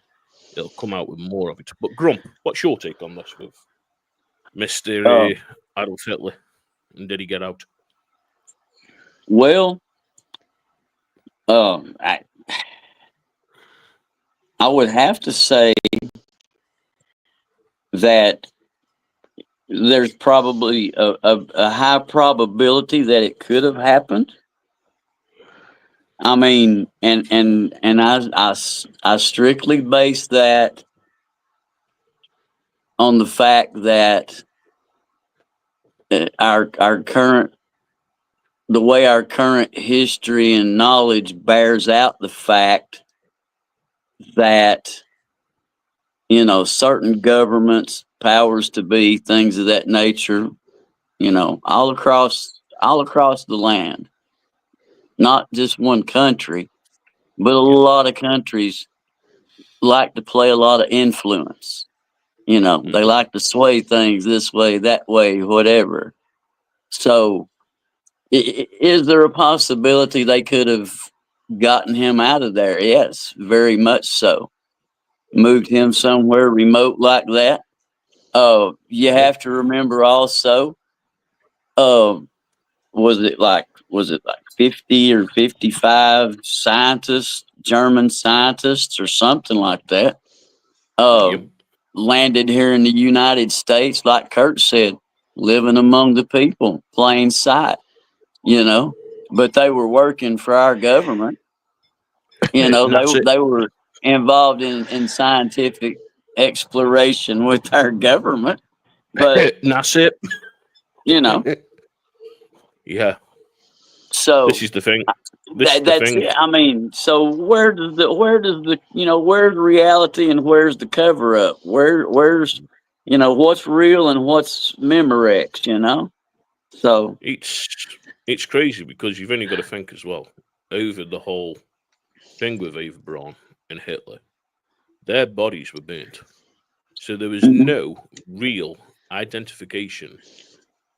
it'll come out with more of it. But Grump, what's your take on this with Mr. Adolf Hitler? And did he get out? Well, I would have to say that there's probably a high probability that it could have happened. I mean, and I strictly base that on the fact that the way our current history and knowledge bears out the fact that, certain governments, powers to be, things of that nature, all across the land, not just one country, but a lot of countries like to play a lot of influence. They like to sway things this way, that way, whatever. So is there a possibility they could have gotten him out of there? Yes, very much so. Moved him somewhere remote like that. You have to remember also, was it like 50 or 55 scientists German scientists or something like that, Yep. landed here in the United States, like Kurt said, living among the people, plain sight, but they were working for our government. And that's it. They were involved in scientific exploration with our government, but And that's it. you know, Yeah. so This is the thing. This is the that's thing. it. I mean, so where's reality and where's the cover up? Where's what's real and what's Memorex? So It's crazy because you've only got to think as well over the whole thing with Eva Braun and Hitler. Their bodies were burnt, so there was no real identification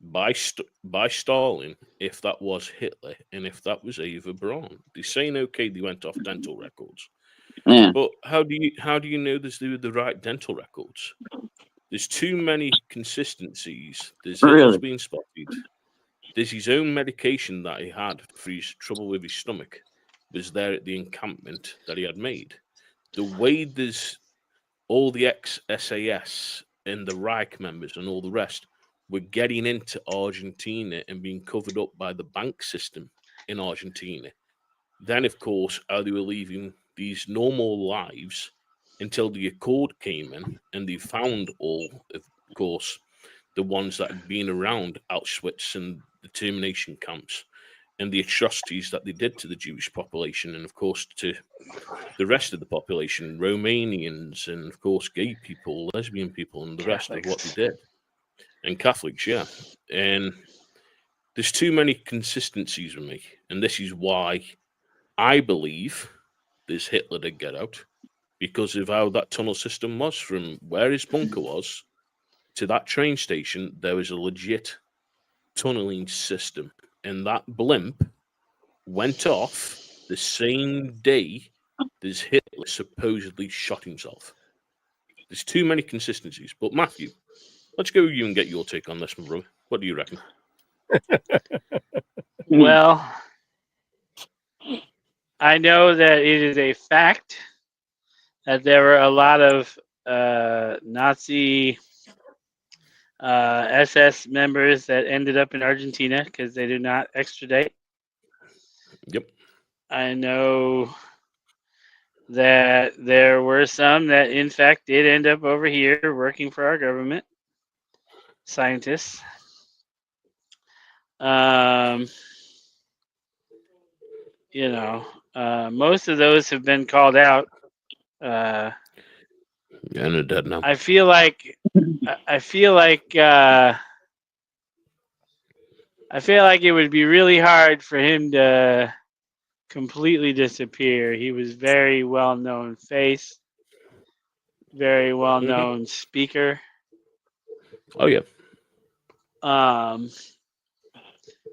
by Stalin if that was Hitler and if that was Eva Braun. They're saying okay, they went off dental records, yeah, but how do you know this? They were the right dental records? There's too many consistencies. There's Hitler's really, being spotted. There's his own medication that he had for his trouble with his stomach was there at the encampment that he had made. The way there's all the ex-SAS and the Reich members and all the rest were getting into Argentina and being covered up by the bank system in Argentina. Then, of course, how they were leaving these normal lives until the Accord came in and they found all, of course, the ones that had been around Auschwitz and the termination camps and the atrocities that they did to the Jewish population and, of course, to the rest of the population, Romanians and, of course, gay people, lesbian people, and the rest of what they did. And Catholics, yeah. And there's too many consistencies with me. And this is why I believe this Hitler did get out, because of how that tunnel system was from where his bunker was to that train station. There was a legit tunneling system, and that blimp went off the same day this Hitler supposedly shot himself. There's too many consistencies. But Matthew, let's go with you and get your take on this, my brother. What do you reckon? Well, I know that it is a fact that there were a lot of Nazi SS members that ended up in Argentina because they did not extradite. Yep. I know that there were some that, in fact, did end up over here working for our government, scientists. Most of those have been called out. Yeah, and they're dead now. I feel like it would be really hard for him to completely disappear. He was very well-known face, very well-known speaker. Oh yeah.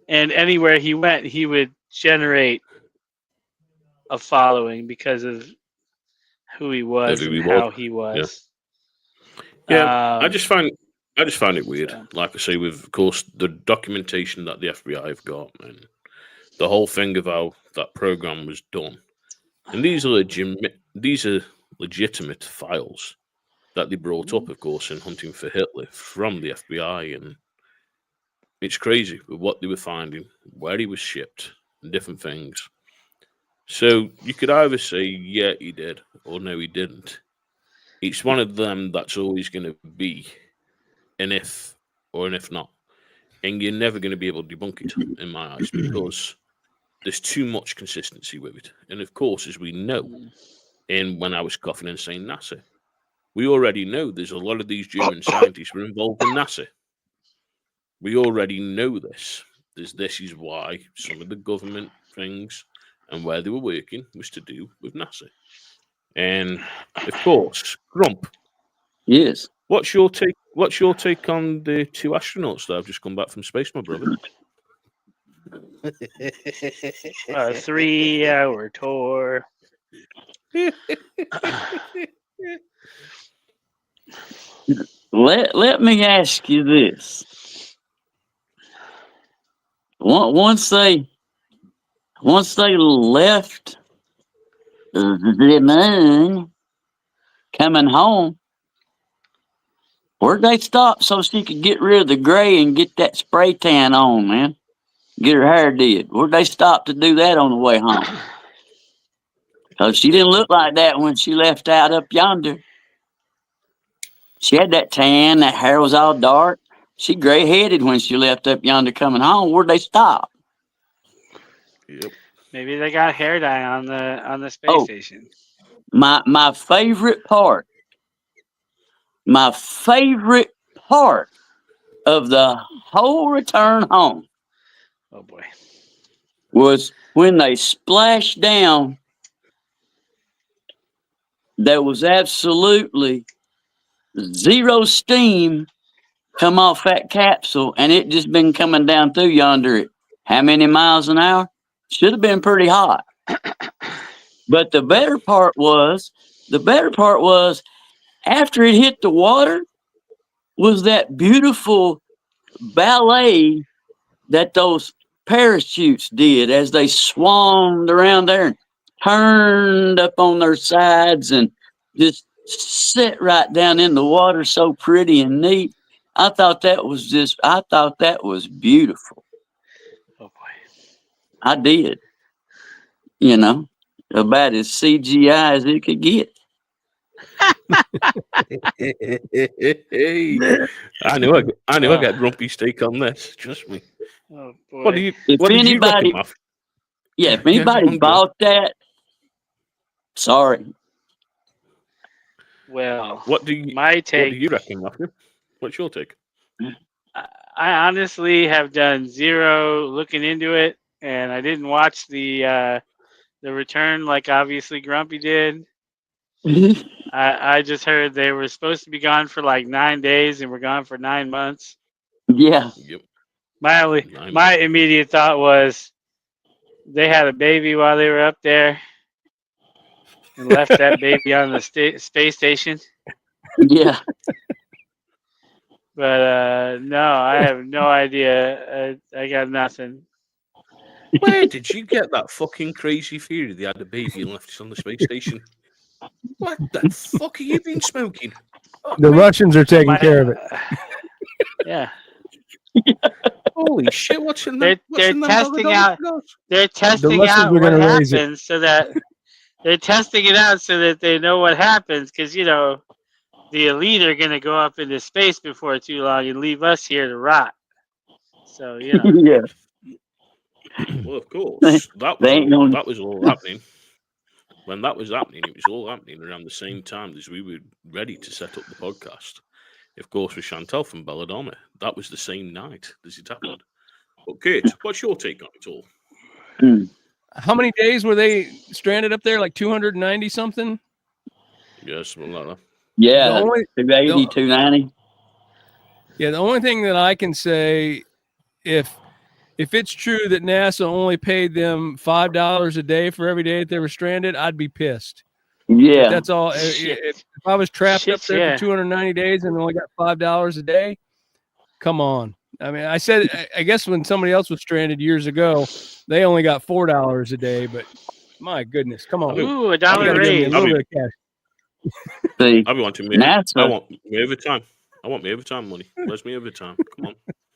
And anywhere he went, he would generate a following because of who he was and how he was. Yeah, I just find it weird. So. Like I say, with of course the documentation that the FBI have got and the whole thing of how that program was done, and these are legitimate files that they brought up, of course, in hunting for Hitler from the FBI, and it's crazy with what they were finding, where he was shipped, and different things. So you could either say, yeah, he did, or no, he didn't. It's one of them that's always going to be an if or an if not. And you're never going to be able to debunk it, in my eyes, because there's too much consistency with it. And of course, as we know, and when I was coughing and saying NASA, we already know there's a lot of these German scientists were involved in NASA. We already know this. This is why some of the government things and where they were working was to do with NASA. And of course, Grump. Yes. What's your take? What's your take on the two astronauts that have just come back from space, my brother? A 3-hour tour. Let me ask you this: once they left the moon coming home. Where'd they stop so she could get rid of the gray and get that spray tan on, man? Get her hair did. Where'd they stop to do that on the way home? Because she didn't look like that when she left out up yonder. She had that tan, that hair was all dark. She gray-headed when she left up yonder coming home. Where'd they stop? Yep. Maybe they got hair dye on the space station. My favorite part of the whole return home Oh boy. was when they splashed down. There was absolutely zero steam come off that capsule, and it just been coming down through yonder at how many miles an hour? Should have been pretty hot. But the better part was after it hit the water was that beautiful ballet that those parachutes did as they swarmed around there and turned up on their sides and just sit right down in the water, so pretty and neat. I thought that was beautiful. Oh boy. I did. You know, about as CGI as it could get. I knew I got grumpy steak on this. Trust me. Oh boy. What do you? If What did you anybody- reckon, Muff? Yeah, if anybody I'm bought that, sorry. Well, What do you? my What take. do you reckon, Matthew? What's your take? I honestly have done zero looking into it, and I didn't watch the return like obviously Grumpy did. I just heard they were supposed to be gone for like 9 days and were gone for 9 months. Yeah. Yep. My immediate thought was they had a baby while they were up there and left that baby on the space station. Yeah. But no, I have no idea. I got nothing. Where did you get that fucking crazy theory they had a baby and left it on the space station? What the fuck have you been smoking? Fuck The me. Russians are taking care of it. Yeah. Holy shit! What's in They're that? What's in them testing Belladonna out- cigars? They're testing Russians out were what gonna raise it. happens so that they're testing it out so that they know what happens because the elite are gonna go up into space before too long and leave us here to rot. So Yeah. Well, of course, that They ain't gonna- was all happening. When that was happening, it was all happening around the same time as we were ready to set up the podcast. Of course, with Chantal from Belladonna, that was the same night as it happened. But Kate, what's your take on it all? How many days were they stranded up there? Like 290 something? Yeah, something like that. Yeah. The only- 280, 290. Yeah, the only thing that I can say, if it's true that NASA only paid them $5 a day for every day that they were stranded, I'd be pissed. Yeah. That's all. Shit. If I was trapped up there Yeah. for 290 days and only got $5 a day, come on. I mean, I guess when somebody else was stranded years ago, they only got $4 a day, but my goodness, come on. ooh, a You dollar gotta give me a raise. little bit of cash. See, I want me. NASA- I want me overtime. I want me overtime money. Where's me overtime? Come on.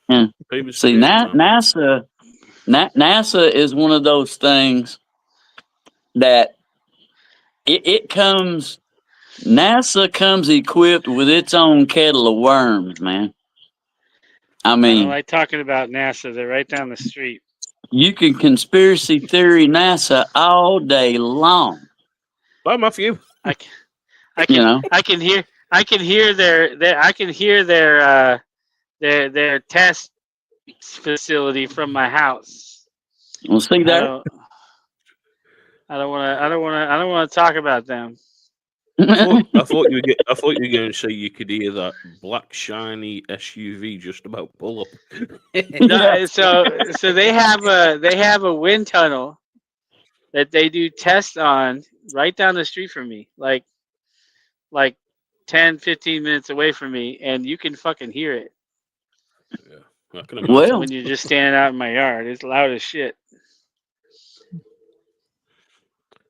Yeah. Pay me see, some overtime. NASA is one of those things that it comes. NASA comes equipped with its own kettle of worms, man. I I mean, don't like talking about NASA. They're right down the street. you can conspiracy theory NASA all day long. Bye, Matthew. I You know, can hear their test facility from my house. we'll see I that. don't want to talk about them. I thought you were going to say you could hear that black shiny SUV just about pull up. No, so they have a wind tunnel that they do tests on right down the street from me, like 10, 15 minutes away from me, and you can fucking hear it I can imagine. Well, when you're just standing out in my yard. It's loud as shit.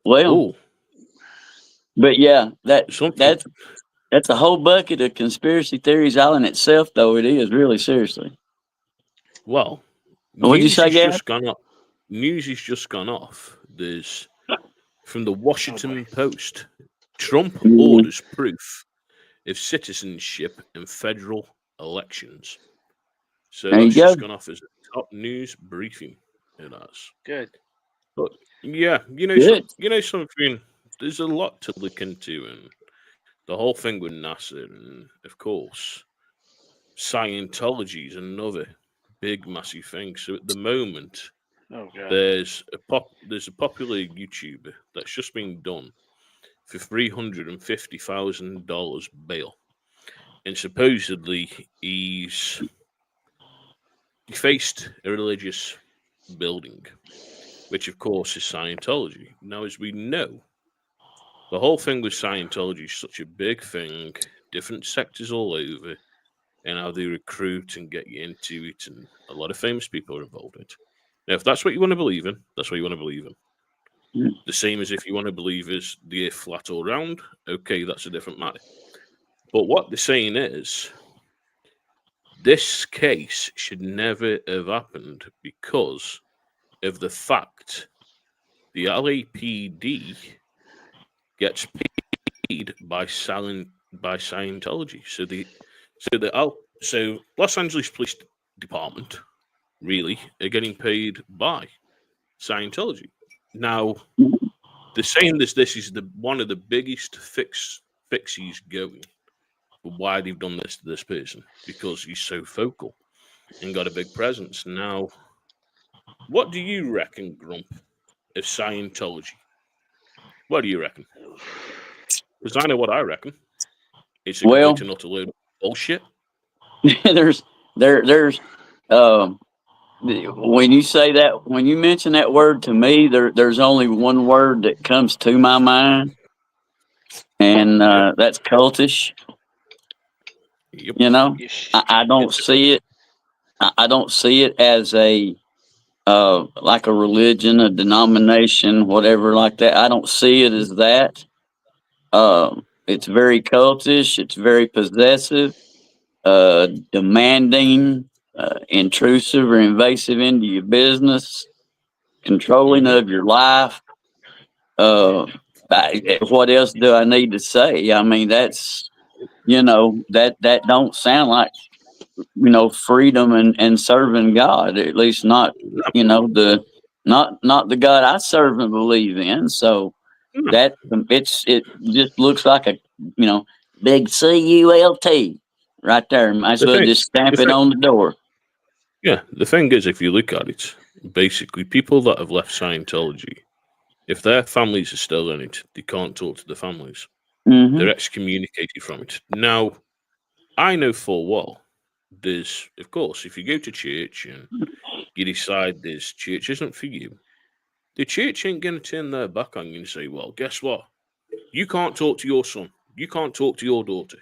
well, Ooh. But yeah, Something. that's a whole bucket of conspiracy theories all in itself, though. It is really seriously. Well, What'd you say, Gab? News has just gone off. There's from the Washington Post. Trump orders proof of citizenship in federal elections. So There you that's go. just gone off as a top news briefing. It has. Good. But yeah, Good. something. There's a lot to look into, and the whole thing with NASA, and of course, Scientology is another big, massive thing. So at the moment, Oh god. there's a popular YouTuber that's just been done for $350,000 bail, and supposedly he faced a religious building, which of course is Scientology. Now, as we know, the whole thing with Scientology is such a big thing, different sectors all over, and how they recruit and get you into it, and a lot of famous people are involved in it. Now, if that's what you want to believe in, that's what you want to believe in. The same as if you want to believe is the earth flat or round, okay, that's a different matter. But what they're saying is, this case should never have happened because of the fact the LAPD gets paid by Scientology. So Los Angeles Police Department really are getting paid by Scientology. Now, they're saying this is one of the biggest fixes going for why they've done this to this person, because he's so vocal and got a big presence. Now, what do you reckon, Grump, of Scientology? What do you reckon? Because I know what I reckon. It's a complete and utter load of bullshit. there's when you say that, when you mention that word to me, there's only one word that comes to my mind, and that's cultish. Yep. You know, I don't see it. I don't see it as a like a religion, a denomination, whatever like that. I don't see it as that. It's very cultish. It's very possessive, demanding, intrusive or invasive into your business, controlling of your life. What else do I need to say? I mean, that's that don't sound like freedom and serving God. At least not not the God I serve and believe in. So that it just looks like a big CULT right there. Might as well just stamp it on the door. Yeah, the thing is, if you look at it, basically, people that have left Scientology, if their families are still in it, they can't talk to the families. They're excommunicated from it. Now, I know full well, there's, of course, if you go to church and you decide this church isn't for you, the church ain't going to turn their back on you and say, well, guess what? You can't talk to your son. You can't talk to your daughter.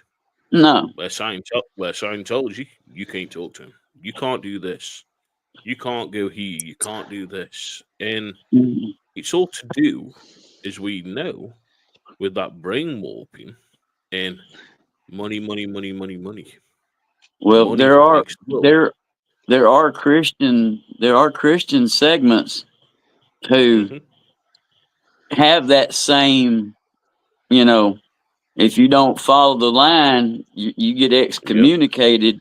No. Where Scientology, you can't talk to him. You can't do this. You can't go here. You can't do this. And it's all to do, as we know, with that brain warping and money. Well, money there are Christian segments who have that same, if you don't follow the line, you get excommunicated.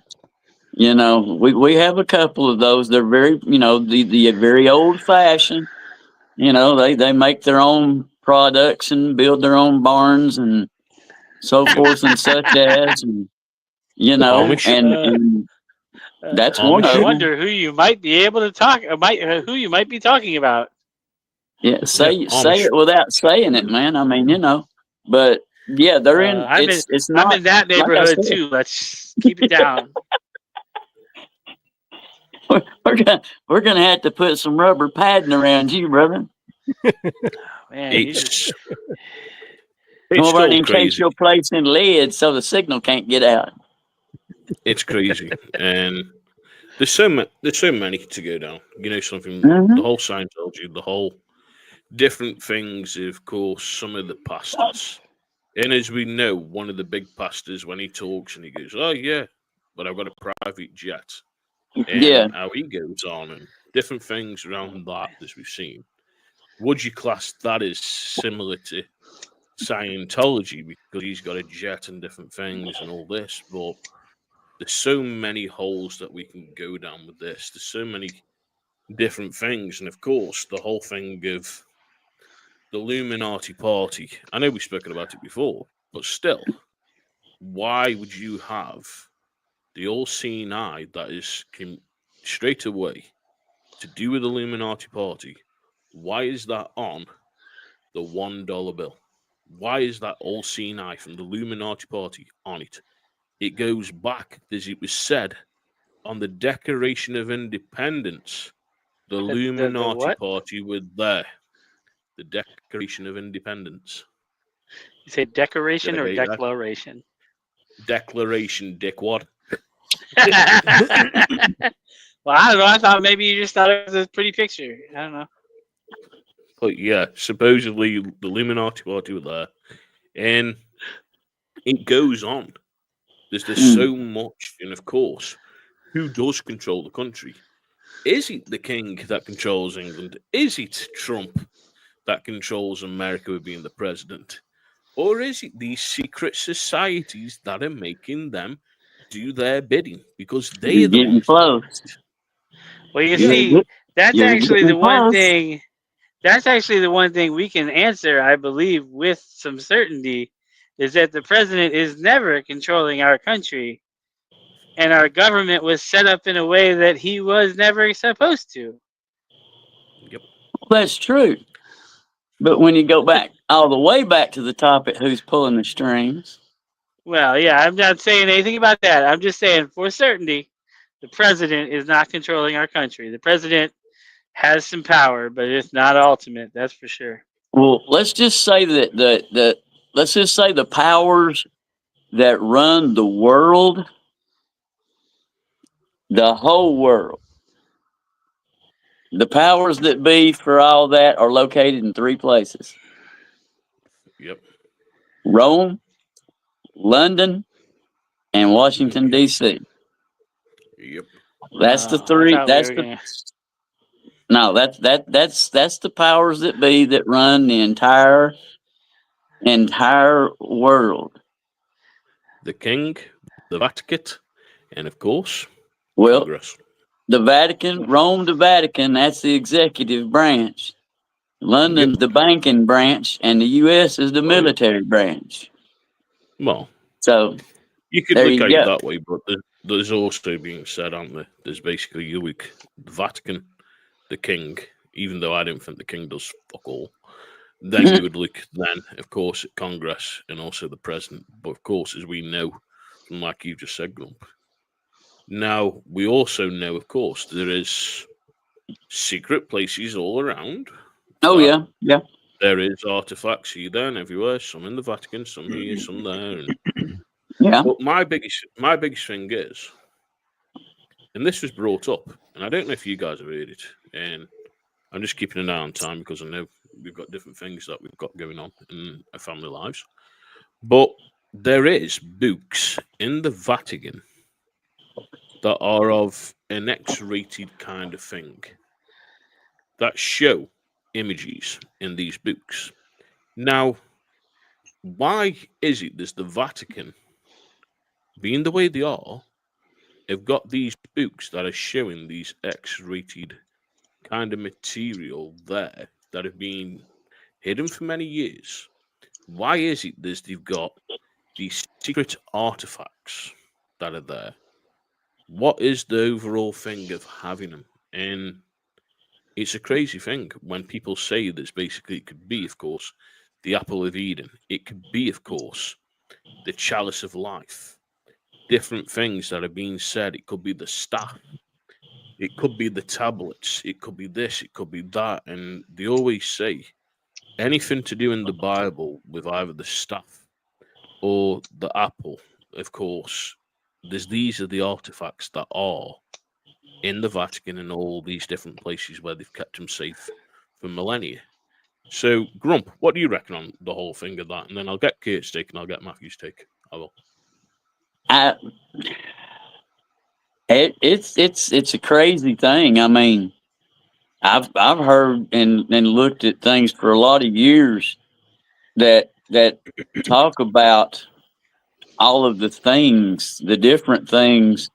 Yep. We have a couple of those. They're very, the very old fashioned. They make their own products and build their own barns and so forth and such as, and and that's one of them. I wonder who you might be able to talk. Who you might be talking about. Yeah, say it without saying it, man. I mean, but yeah, they're in. It's not. I'm in that neighborhood too. Let's keep it down. We're gonna have to put some rubber padding around you, brother. Man, come over and encase your place in lead so the signal can't get out. It's crazy, and there's so many to go down. Something. The whole Scientology, the whole different things. Of course, some of the pastors And as we know, one of the big pastors, when he talks and he goes, "Oh yeah, but I've got a private jet," Yeah. and how he goes on and different things around that, as we've seen. Would you class that as similar to Scientology because he's got a jet and different things and all this? But there's so many holes that we can go down with this. There's so many different things, and of course, the whole thing of the Illuminati party. I know we've spoken about it before, but still, why would you have the all-seeing eye that is straight away to do with the Illuminati party? Why is that on the $1 bill? Why is that all-seeing eye from the Illuminati party on it? It goes back, as it was said, on the Declaration of Independence. The The Illuminati what? party were there. The Declaration of Independence. You say Did decoration I or get that? declaration? Declaration, dickwad. Well, I don't know. I thought maybe you just thought it was a pretty picture. I don't know. But yeah, supposedly the Illuminati party were there. And it goes on. There's so much. And of course, who does control the country? Is it the king that controls England? Is it Trump that controls America with being the president? Or is it these secret societies that are making them do their bidding? Because they You're are the getting ones. close. Well, you Yeah. see, that's You're actually getting the one close. thing. That's actually the one thing we can answer, I believe, with some certainty, is that the president is never controlling our country, and our government was set up in a way that he was never supposed to. Yep. That's true. But when you go back all the way back to the topic, who's pulling the strings? Well, yeah, I'm not saying anything about that. I'm just saying for certainty, the president is not controlling our country. The president has some power, but it's not ultimate. That's for sure. Well, let's just say that let's just say the powers that run the world, the whole world, the powers that be for all that are located in three places: Yep. Rome, London, and Washington Yep. D.C. Yep. That's the I three. thought we That's were the gonna. no. That's the powers that be that run the entire world. The king, the Vatican, and of course, Well, Congress. the Vatican, Rome, the Vatican. That's the executive branch. London, Yep. the banking branch, and the U.S. is the Oh, yeah. military branch. Well, So you could there look you at it go. that way, but there's also being said, aren't there? There's basically you look the Vatican, the king, even though I don't think the king does fuck all. Then you would look then, of course, at Congress and also the president. But of course, as we know, from like you just said, Grump. Now we also know, of course, there is secret places all around. Oh That yeah. there is artifacts here, there, and everywhere. Some in the Vatican, some here, some there. And Yeah. but my biggest thing is, and this was brought up, and I don't know if you guys have heard it, and I'm just keeping an eye on time because I know we've got different things that we've got going on in our family lives. But there is books in the Vatican that are of an X-rated kind of thing that show images in these books. Now, why is it that the Vatican, being the way they are, have got these books that are showing these X-rated kind of material there that have been hidden for many years? Why is it that they've got these secret artifacts that are there? What is the overall thing of having them? And it's a crazy thing when people say this. Basically, it could be, of course, the apple of Eden. It could be, of course, the chalice of life. Different things that are being said. It could be the staff. It could be the tablets. It could be this. It could be that. And they always say anything to do in the Bible with either the staff or the apple. Of course, these are the artifacts that are in the Vatican and all these different places where they've kept them safe for millennia. So, Grump, what do you reckon on the whole thing of that? And then I'll get Kate's take and I'll get Matthew's take. I will. It's a crazy thing. I mean, I've heard and looked at things for a lot of years that talk about all of the things, the different things,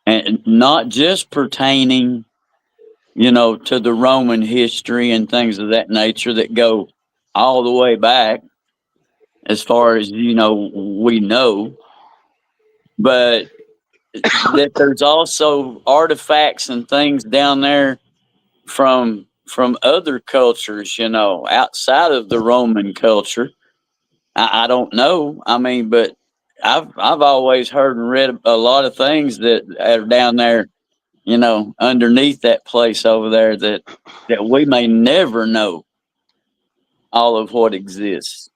and not just pertaining, to the Roman history and things of that nature that go all the way back as far as, we know, but that there's also artifacts and things down there from other cultures, outside of the Roman culture. I don't know. I mean, but I've always heard and read a lot of things that are down there, underneath that place over there that we may never know all of what exists.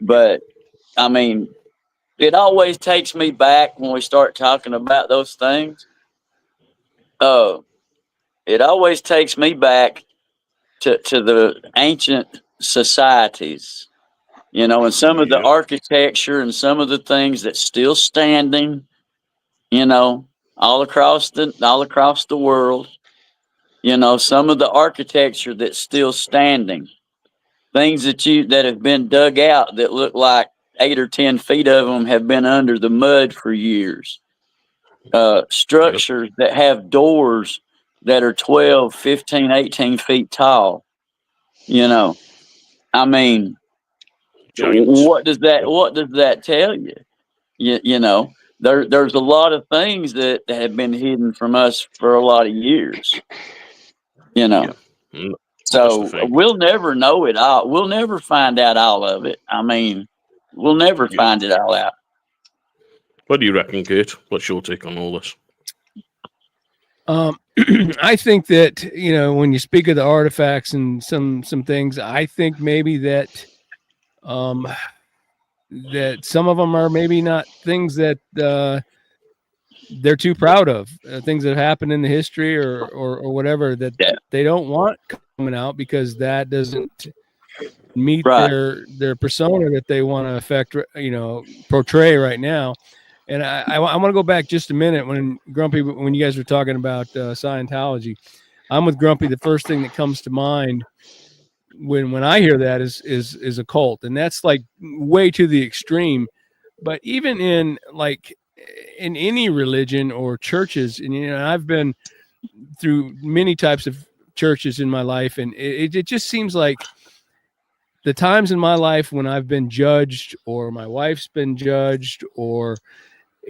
But I mean, it always takes me back when we start talking about those things. It always takes me back to the ancient societies, and some of the architecture and some of the things that's still standing, all across the world. Some of the architecture that's still standing, things that have been dug out that look like 8 or 10 feet of them have been under the mud for years. Structures that have doors that are 12, 15, 18 feet tall. I mean, Giants. what does that tell you? There's a lot of things that have been hidden from us for a lot of years. Yeah. So we'll never know it all. We'll never find out all of it. I mean, we'll never find it all out. What do you reckon, Kate? What's your take on all this? I think that, when you speak of the artifacts and some things, I think maybe that that some of them are maybe not things that they're too proud of, things that happened in the history or whatever that they don't want coming out because that doesn't meet their persona that they want to affect, portray right now. And I want to go back just a minute when you guys were talking about Scientology. I'm with Grumpy. The first thing that comes to mind when I hear that is a cult, and that's like way to the extreme. But even in any religion or churches, and I've been through many types of churches in my life, and it just seems like the times in my life when I've been judged or my wife's been judged or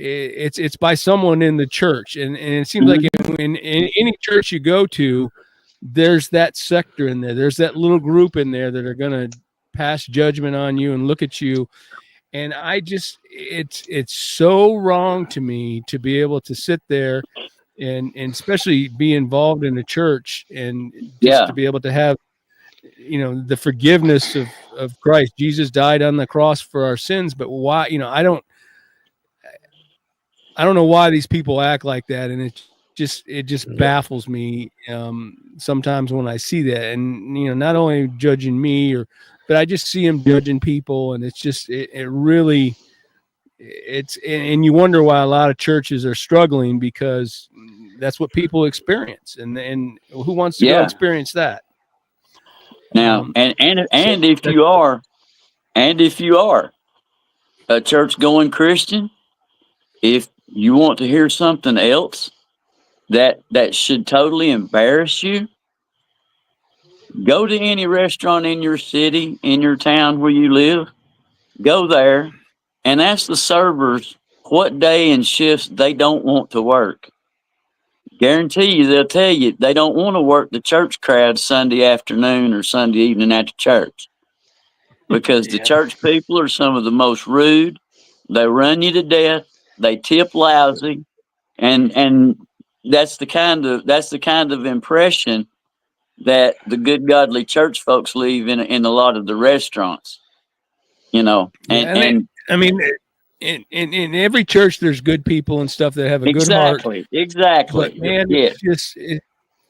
it's by someone in the church, and it seems like in any church you go to, there's that sector in there, there's that little group in there that are going to pass judgment on you and look at you. And I just it's so wrong to me to be able to sit there and especially be involved in the church and just to be able to have the forgiveness of Christ. Jesus died on the cross for our sins, but why I don't know why these people act like that, and it just baffles me sometimes when I see that. And not only judging me, but I just see them judging people, and it's just it really and you wonder why a lot of churches are struggling because that's what people experience, and who wants to go experience that? Now, if you are a church going Christian, if you want to hear something else that should totally embarrass you, go to any restaurant in your city, in your town where you live, go there and ask the servers what day and shifts they don't want to work. Guarantee you they'll tell you they don't want to work the church crowd Sunday afternoon or Sunday evening after church because the church people are some of the most rude. They run you to death. They tip lousy, and that's the kind of impression that the good godly church folks leave in a lot of the restaurants, And I mean, in every church there's good people and stuff that have a good heart. Exactly. But man,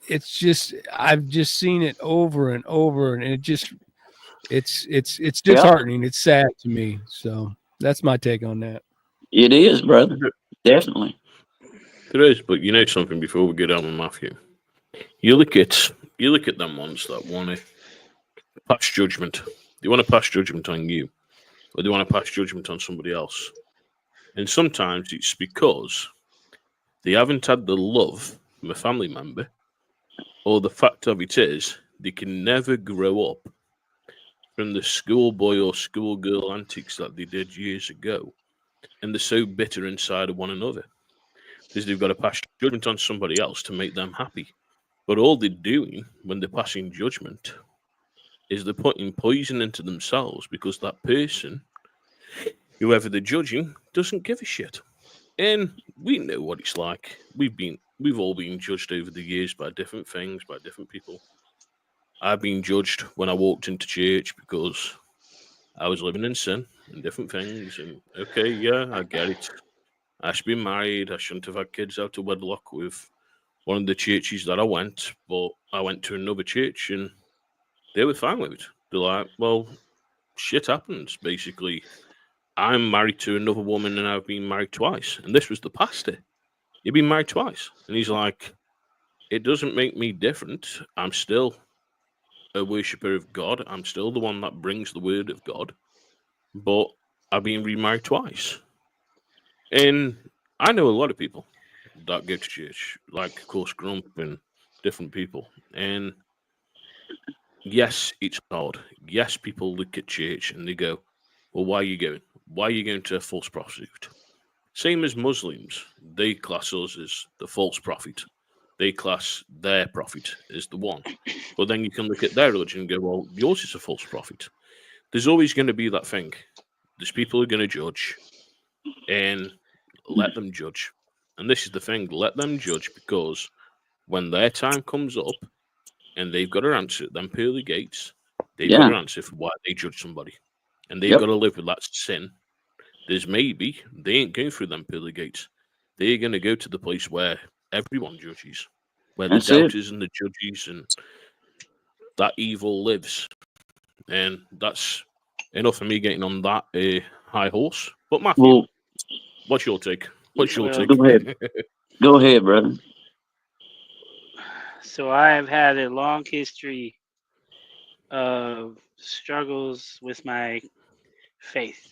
it's just I've just seen it over and over, and it just It's Yeah. disheartening. It's sad to me. So that's my take on that. It is, brother. Definitely. There is, but you know something before we get on with Matthew. You look at them ones that want to pass judgment. They want to pass judgment on you, or they want to pass judgment on somebody else. And sometimes it's because they haven't had the love from a family member, or the fact of it is they can never grow up from the schoolboy or schoolgirl antics that they did years ago, and they're so bitter inside of one another because they've got to pass judgment on somebody else to make them happy. But all they're doing when they're passing judgment is they're putting poison into themselves because that person, whoever they're judging, doesn't give a shit. And we know what it's like. We've all been judged over the years by different things, by different people. I've been judged when I walked into church because I was living in sin and different things. And okay, yeah, I get it. I should be married. I shouldn't have had kids out of wedlock with one of the churches that I went. But I went to another church and they were fine with it. They're like, well, shit happens, basically. I'm married to another woman and I've been married twice. And this was the pastor. You've been married twice. And he's like, it doesn't make me different. I'm still a worshipper of God. I'm still the one that brings the word of God. But I've been remarried twice. And I know a lot of people that go to church, like, of course, Grump and different people. And yes, it's hard. Yes, people look at church and they go, well, why are you going? Why are you going to a false prostitute? Same as Muslims. They class us as the false prophet. They class their prophet as the one. But then you can look at their religion and go, well, yours is a false prophet. There's always going to be that thing. There's people who are going to judge, and let them judge. And this is the thing, let them judge, because when their time comes up and they've got to answer at them pearly gates, they've got Yeah. to answer for why they judge somebody. And they've Yep. got to live with that sin. There's maybe they ain't going through them pearly gates. They're going to go to the place where everyone judges, where That's the it. doubters and the judges and that evil lives. And that's enough for me getting on that high horse. But Matthew, Well, what's your take? What's your Well, take? go ahead. Go ahead, brother. so I have had a long history of struggles with my faith.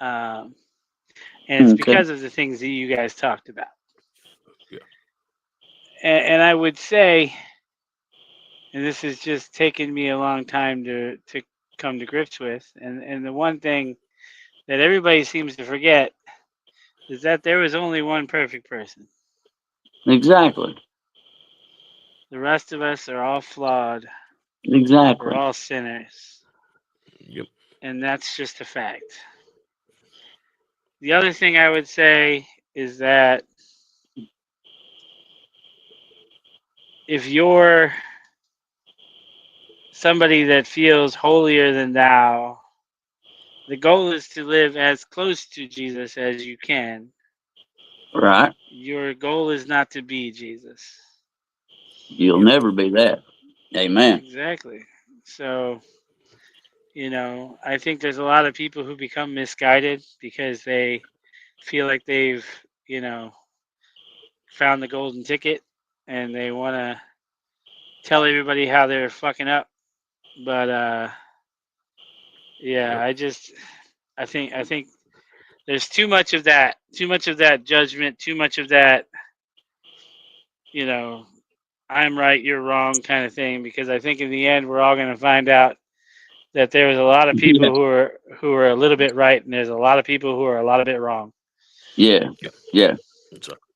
And it's Okay. because of the things that you guys talked about. Yeah. And I would say, and this has just taken me a long time to come to grips with, and the one thing that everybody seems to forget is that there was only one perfect person. Exactly. The rest of us are all flawed. Exactly. We're all sinners. Yep. And that's just a fact. The other thing I would say is that if you're somebody that feels holier than thou, the goal is to live as close to Jesus as you can. Right. Your goal is not to be Jesus. You'll Yep. never be that. Amen. Exactly. So, I think there's a lot of people who become misguided because they feel like they've, found the golden ticket and they want to tell everybody how they're fucking up. But yeah, Yep. I think there's too much of that, judgment, too much of that, you know, I'm right, you're wrong kind of thing. Because I think in the end, we're all going to find out that there was a lot of Yeah. people who are a little bit right, and there's a lot of people who are a lot of bit wrong. Yeah. Yeah. Yeah. Exactly.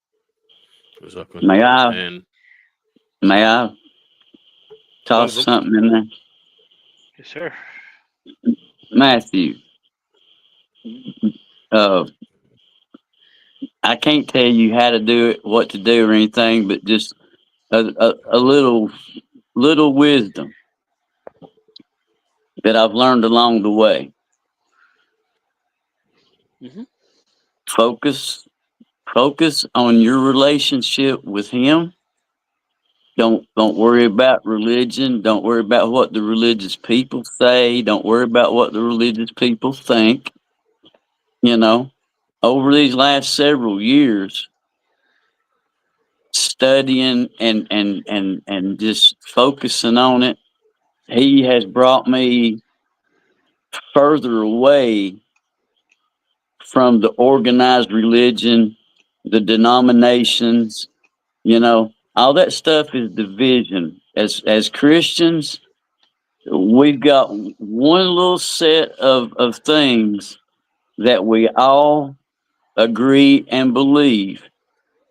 Exactly. May I And may I go on, toss Grump. something in there? Yes, sir. Matthew. Uh I can't tell you how to do it, what to do or anything, but just a little wisdom that I've learned along the way. Hmm. Focus on your relationship with him Don't worry about religion. Don't worry about what the religious people say. Don't worry about what the religious people think. You know, over these last several years, studying and just focusing on it, he has brought me further away from the organized religion, the denominations. You know, all that stuff is division. As Christians, we've got one little set of things that we all agree and believe,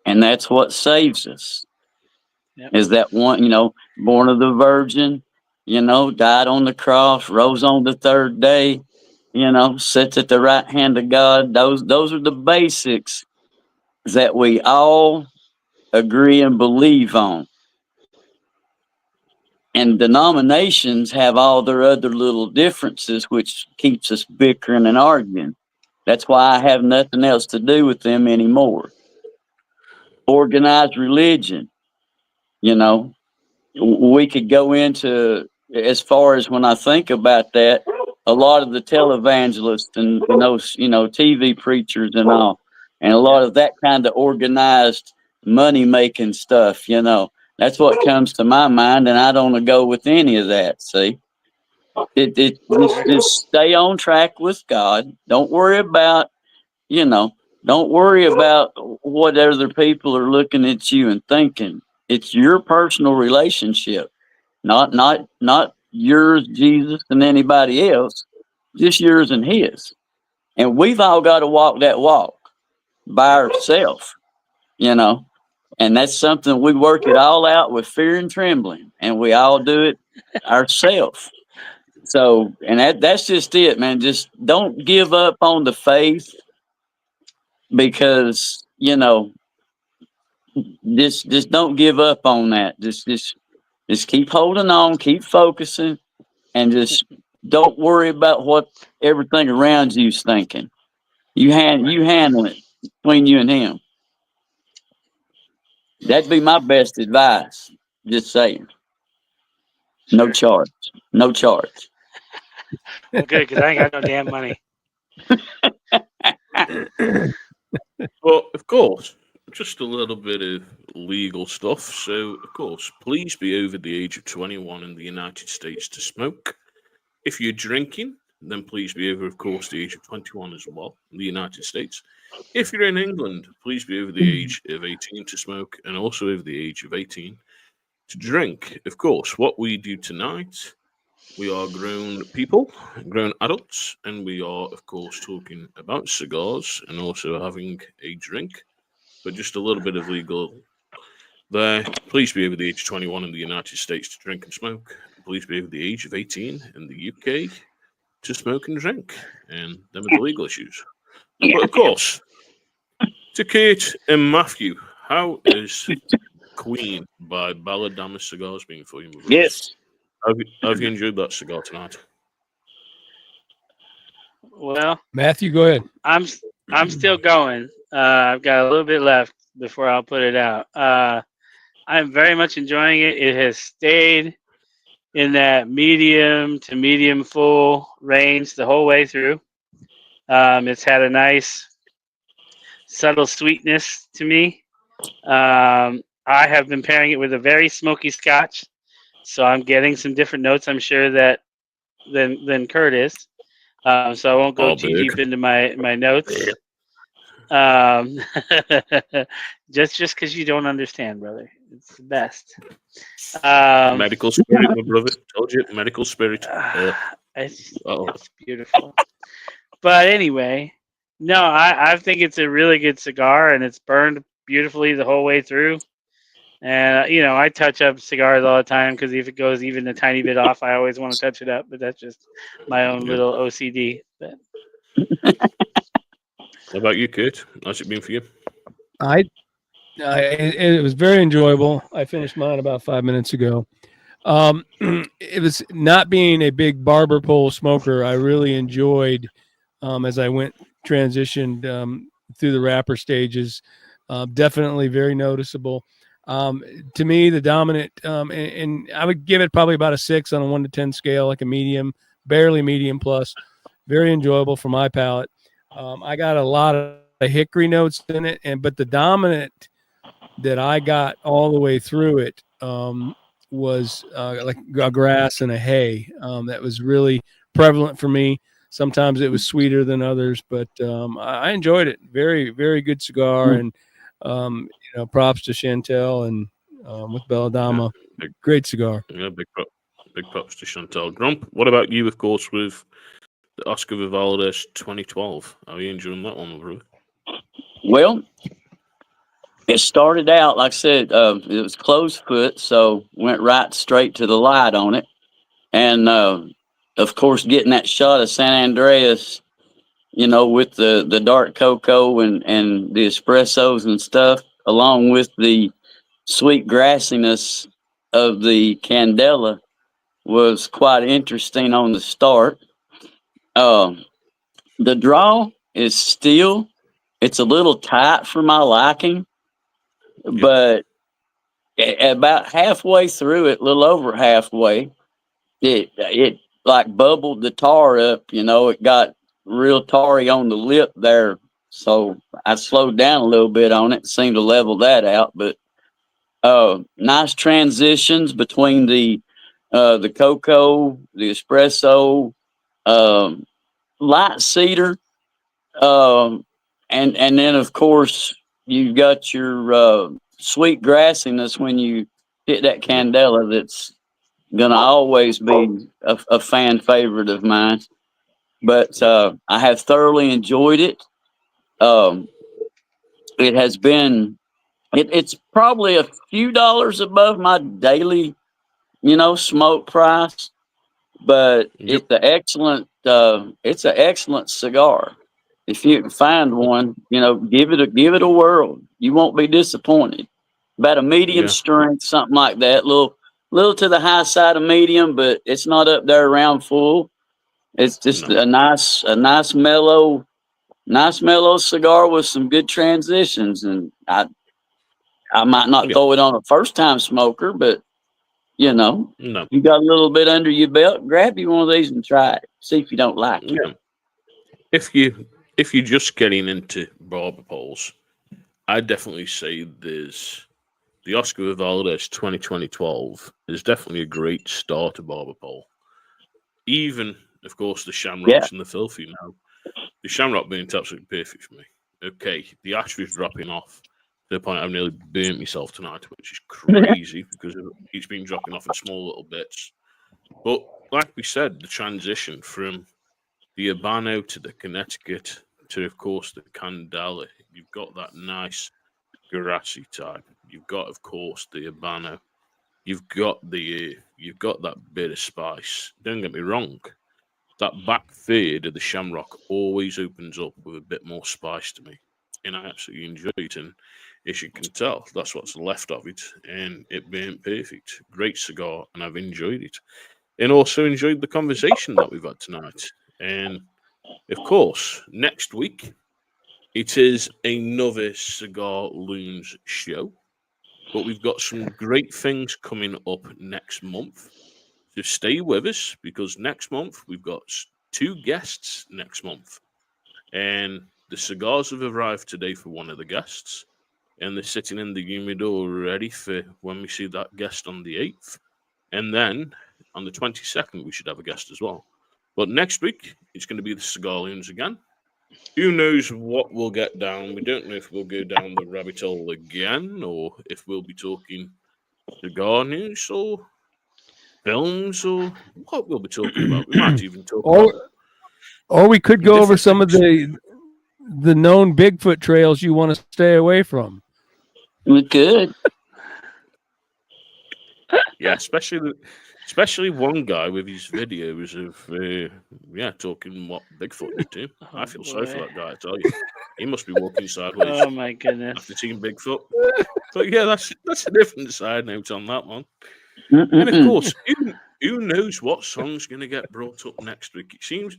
and that's what saves us. Yep. Is that one, born of the Virgin, died on the cross, rose on the third day, sits at the right hand of God. Those are the basics that we all agree and believe on. And denominations have all their other little differences, which keeps us bickering and arguing. That's why I have nothing else to do with them anymore. Organized religion, we could go into, as far as when I think about that, a lot of the televangelists and those, TV preachers and all, and a lot of that kind of organized money making stuff, that's what comes to my mind, and I don't go with any of that. See, just stay on track with God. Don't worry about, don't worry about what other people are looking at you and thinking. It's your personal relationship, not yours, Jesus, and anybody else, just yours and his. And we've all got to walk that walk by ourselves, and that's something we work it all out with fear and trembling, and we all do it ourselves. So, and that's just it, man. Just don't give up on the faith, because just don't give up on that. Just keep holding on, keep focusing, and just don't worry about what everything around you's thinking. You handle it between you and him. That'd be my best advice. Just saying. No charge. No charge. Well, good, because I ain't got no damn money. Well, of course, just a little bit of legal stuff. So, of course, please be over the age of 21 in the United States to smoke. If you're drinking, then please be over, of course, the age of 21 as well in the United States. If you're in England, please be over the age of 18 to smoke, and also over the age of 18 to drink. Of course, what we do tonight, we are grown people, grown adults, and we are, of course, talking about cigars and also having a drink. But just a little bit of legal there. Please be over the age of 21 in the United States to drink and smoke. Please be over the age of 18 in the UK to smoke and drink. And them are the legal issues. But of course, to Kate and Matthew, how is Queen by Balladama Cigars been for you? Yes. Have you enjoyed that cigar tonight? Well, Matthew, go ahead. I'm still going. I've got a little bit left before I'll put it out. I'm very much enjoying it. It has stayed in that medium to medium full range the whole way through. It's had a nice subtle sweetness to me. I have been pairing it with a very smoky Scotch, so I'm getting some different notes. I'm sure that than Kurt is. So I won't go too deep into my notes. Just because you don't understand, brother. It's the best. Medical spirit, my brother. Told you, medical spirit. It's beautiful. But anyway, no, I think it's a really good cigar, and it's burned beautifully the whole way through. And I touch up cigars all the time, because if it goes even a tiny bit off, I always want to touch it up. But that's just my own little OCD. But How about you, Kurt? How's it been for you? It was very enjoyable. I finished mine about 5 minutes ago. It was, not being a big barber pole smoker, I really enjoyed, as I transitioned through the wrapper stages. Definitely very noticeable. To me, the dominant, and I would give it probably about a 6 on a 1 to 10 scale, like a medium, barely medium plus. Very enjoyable for my palate. I got a lot of hickory notes in it, but the dominant that I got all the way through it was like a grass and a hay. That was really prevalent for me. Sometimes it was sweeter than others, but I enjoyed it. Very, very good cigar, and props to Chantel and with Belladama. Great cigar. Yeah, big props to Chantel. Grump, what about you, of course, with the Oscar Vivaldez 2012? How are you enjoying that one, bro? Well, it started out, like I said, it was closed foot, so went right straight to the light on it. And, of course, getting that shot of San Andreas, with the dark cocoa and the espressos and stuff, along with the sweet grassiness of the Candela, was quite interesting on the start. The draw is still, it's a little tight for my liking, but about halfway through it, a little over halfway, it like bubbled the tar up. It got real tarry on the lip there, so I slowed down a little bit on it, seemed to level that out. But nice transitions between the cocoa, the espresso, light cedar, and then of course you've got your sweet grassiness when you hit that Candela. That's gonna always be a fan favorite of mine. But I have thoroughly enjoyed it. It has been. It's probably a few dollars above my daily, smoke price, but it's an excellent. It's an excellent cigar. If you can find one, give it a whirl. You won't be disappointed. About a medium strength, something like that. Little to the high side of medium, but it's not up there around full. It's just a nice mellow cigar with some good transitions. And I might not throw it on a first time smoker, but you got a little bit under your belt, grab you one of these and try it. See if you don't like it. Yeah. If you're just getting into barber poles, I'd definitely say there's the Oscar Vivaldez 2012 is definitely a great starter barber pole. Even, of course, the Shamrocks and the Filthy now. The Shamrock being absolutely perfect for me. Okay, the ash was dropping off to the point I've nearly burnt myself tonight, which is crazy because it's been dropping off in small little bits. But like we said, the transition from the Habano to the Connecticut to, of course, the Candela, you've got that nice grassy type. You've got, of course, the Habano. You've got that bit of spice. Don't get me wrong. That back third of the Shamrock always opens up with a bit more spice to me, and I absolutely enjoy it. And as you can tell, that's what's left of it, and it burnt perfect. Great cigar, and I've enjoyed it, and also enjoyed the conversation that we've had tonight. And of course, next week it is another Cigar Loons show, but we've got some great things coming up next month. So stay with us because next month we've got 2 guests next month. And the cigars have arrived today for one of the guests. And they're sitting in the humidor ready for when we see that guest on the 8th. And then on the 22nd, we should have a guest as well. But next week, it's going to be the Cigar Loons again. Who knows what we'll get down? We don't know if we'll go down the rabbit hole again or if we'll be talking cigar news or films or what we'll be talking about. We might even talk about. Or we could go over some of the known Bigfoot trails you want to stay away from. We could. Yeah, especially one guy with his videos of talking what Bigfoot did to him. I feel sorry for that guy, I tell you. He must be walking sideways. Oh my goodness. After seeing Bigfoot. But yeah, that's a different side note on that one. And of course, who knows what song's going to get brought up next week?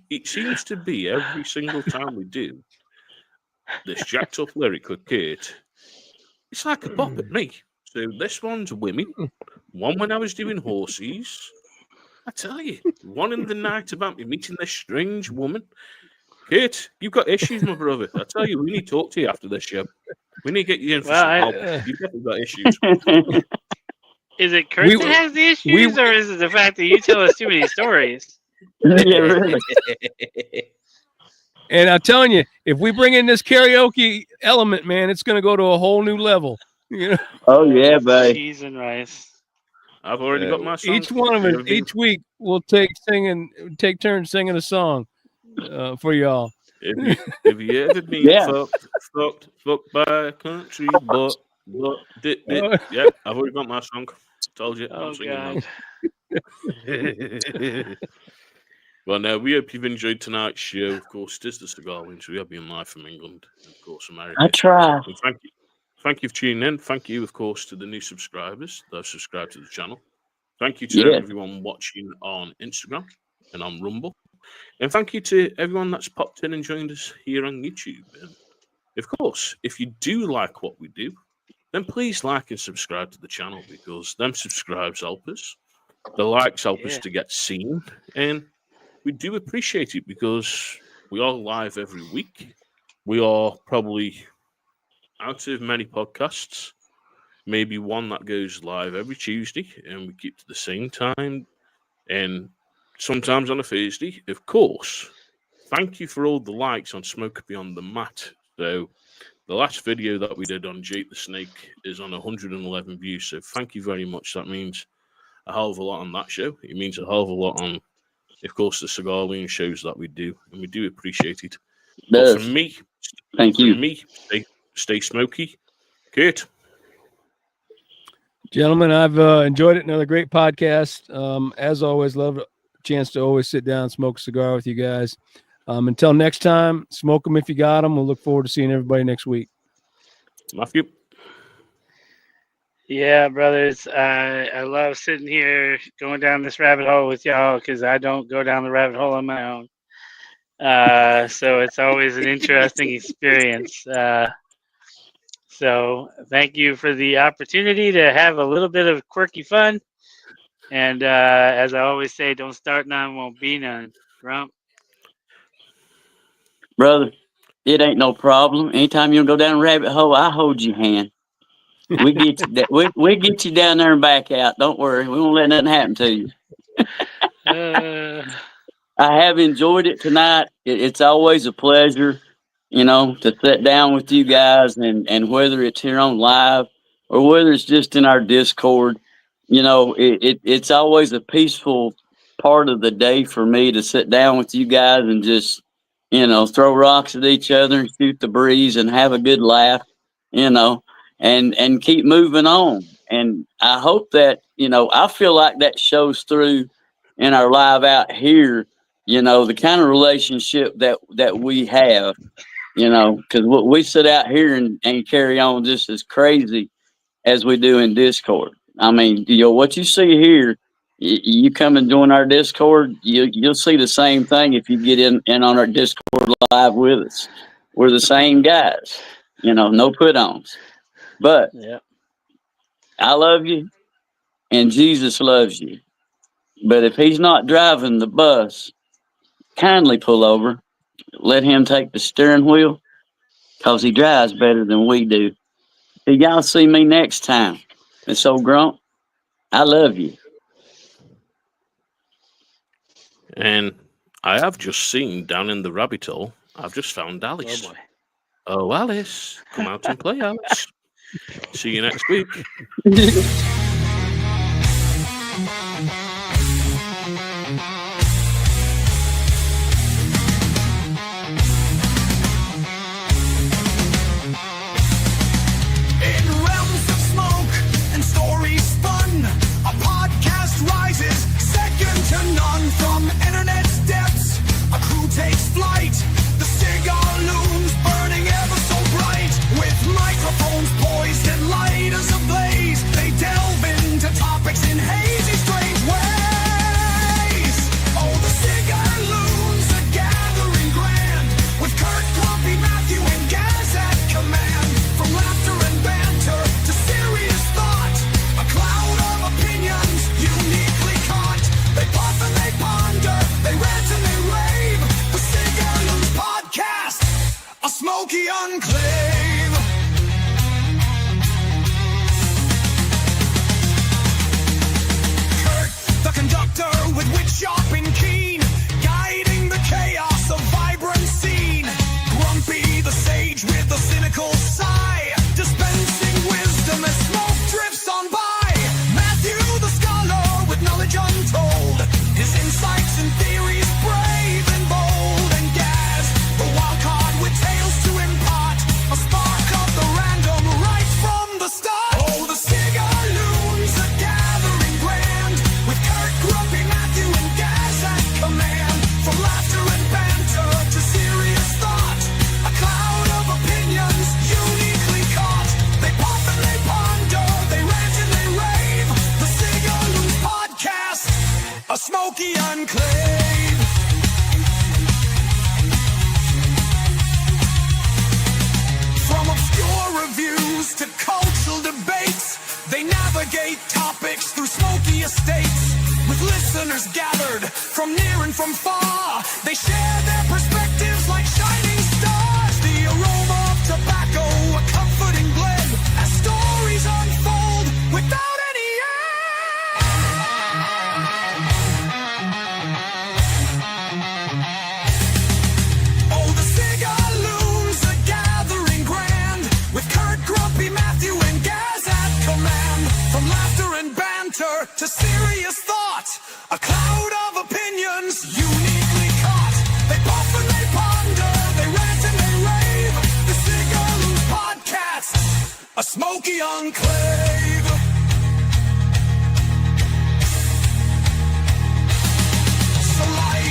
It seems to be every single time we do this jacked up lyric with Kate. It's like a pop at me. So this one's women. One when I was doing horses. I tell you, one in the night about me meeting this strange woman. Kate, you've got issues, my brother. I tell you, we need to talk to you after this show. We need to get you in for some help. You've definitely got issues. Is it Kurt that has the issues, or is it the fact that you tell us too many stories? Yeah, really. And I'm telling you, if we bring in this karaoke element, man, it's going to go to a whole new level. You know? Oh yeah, babe. Cheese and rice. I've already got my song. Each one of us, each week, we'll take turns singing a song for y'all. If you ever been fucked by a country, but yeah, I've already got my song. Told you. Oh God. Well, now we hope you've enjoyed tonight's show. Of course, it is the Cigar Loons. We have been live from England, and of course, America. I try. And thank you for tuning in. Thank you, of course, to the new subscribers that have subscribed to the channel. Thank you to everyone watching on Instagram and on Rumble. And thank you to everyone that's popped in and joined us here on YouTube. And of course, if you do like what we do, then please like and subscribe to the channel, because them subscribes help us. The likes help us to get seen. And we do appreciate it, because we are live every week. We are probably, out of many podcasts, maybe one that goes live every Tuesday, and we keep to the same time, and sometimes on a Thursday. Of course, thank you for all the likes on Smoke Beyond the Mat. So the last video that we did on Jake the Snake is on 111 views, so thank you very much. That means a hell of a lot on that show. It means a hell of a lot on, of course, the Cigar Loons shows that we do, and we do appreciate it. But for me, stay smoky. Kurt. Gentlemen, I've enjoyed it. Another great podcast. As always, love a chance to always sit down and smoke a cigar with you guys. Until next time, smoke them if you got them. We'll look forward to seeing everybody next week. Matthew. Yeah, brothers. I love sitting here going down this rabbit hole with y'all, because I don't go down the rabbit hole on my own. So it's always an interesting experience. So thank you for the opportunity to have a little bit of quirky fun. And as I always say, don't start none, won't be none. Rump. Brother, it ain't no problem. Anytime you go down a rabbit hole, I hold your hand. We get you we get you down there and back out. Don't worry. We won't let nothing happen to you. I have enjoyed it tonight. It's always a pleasure, to sit down with you guys, and whether it's here on live or whether it's just in our Discord, it's always a peaceful part of the day for me to sit down with you guys and just, throw rocks at each other and shoot the breeze and have a good laugh, and keep moving on. And I hope that, I feel like that shows through in our live out here, the kind of relationship that we have, because we sit out here and carry on just as crazy as we do in Discord. I mean, what you see here, you come and join our Discord, you'll see the same thing if you get in on our Discord live with us. We're the same guys, no put-ons. But I love you, and Jesus loves you. But if he's not driving the bus, kindly pull over. Let him take the steering wheel, because he drives better than we do. So y'all see me next time. And so, Grump, I love you. And I have just seen down in the rabbit hole, I've just found Alice. Oh, boy. Oh, Alice. Come out and play, Alice. See you next week. From internet's depths, a crew takes flight. The cigar loons burning ever so bright. With microphones poised and lighters ablaze, they delve smoky enclave. Kurt, the conductor with wit sharp and keen, guiding the chaos of vibrant scene. Grumpy, the sage with the cynical sigh, dispensing wisdom as smoke drifts on by. Matthew, the scholar with knowledge untold, his insights and theories brave and bold. And Gaz, the wild card with tales to impart, a spark of the random right from the start. Oh, the Cigar Loons are gathering grand, with Kurt, Grumpy, Matthew, and Gaz at command. From laughter and banter to serious thought, a cloud of opinions uniquely caught. They pop and they ponder, they rant and they rave. The Cigar Loons podcast, a smoky enclave. From obscure reviews to cultural debates, they navigate topics through smoky estates. With listeners gathered from near and from far, they share their perspectives like shining stars. The aroma of tobacco, a comforting blend, as stories unfold without any end. Oh, the Cigar Loons are gathering grand, with Kurt, Grumpy, Matthew, and Gaz at command. From laughter and banter to serious thought, a cloud of opinions uniquely caught. They puff and they ponder, they rant and they rave. The Cigar Loons podcast, a smoky enclave. So light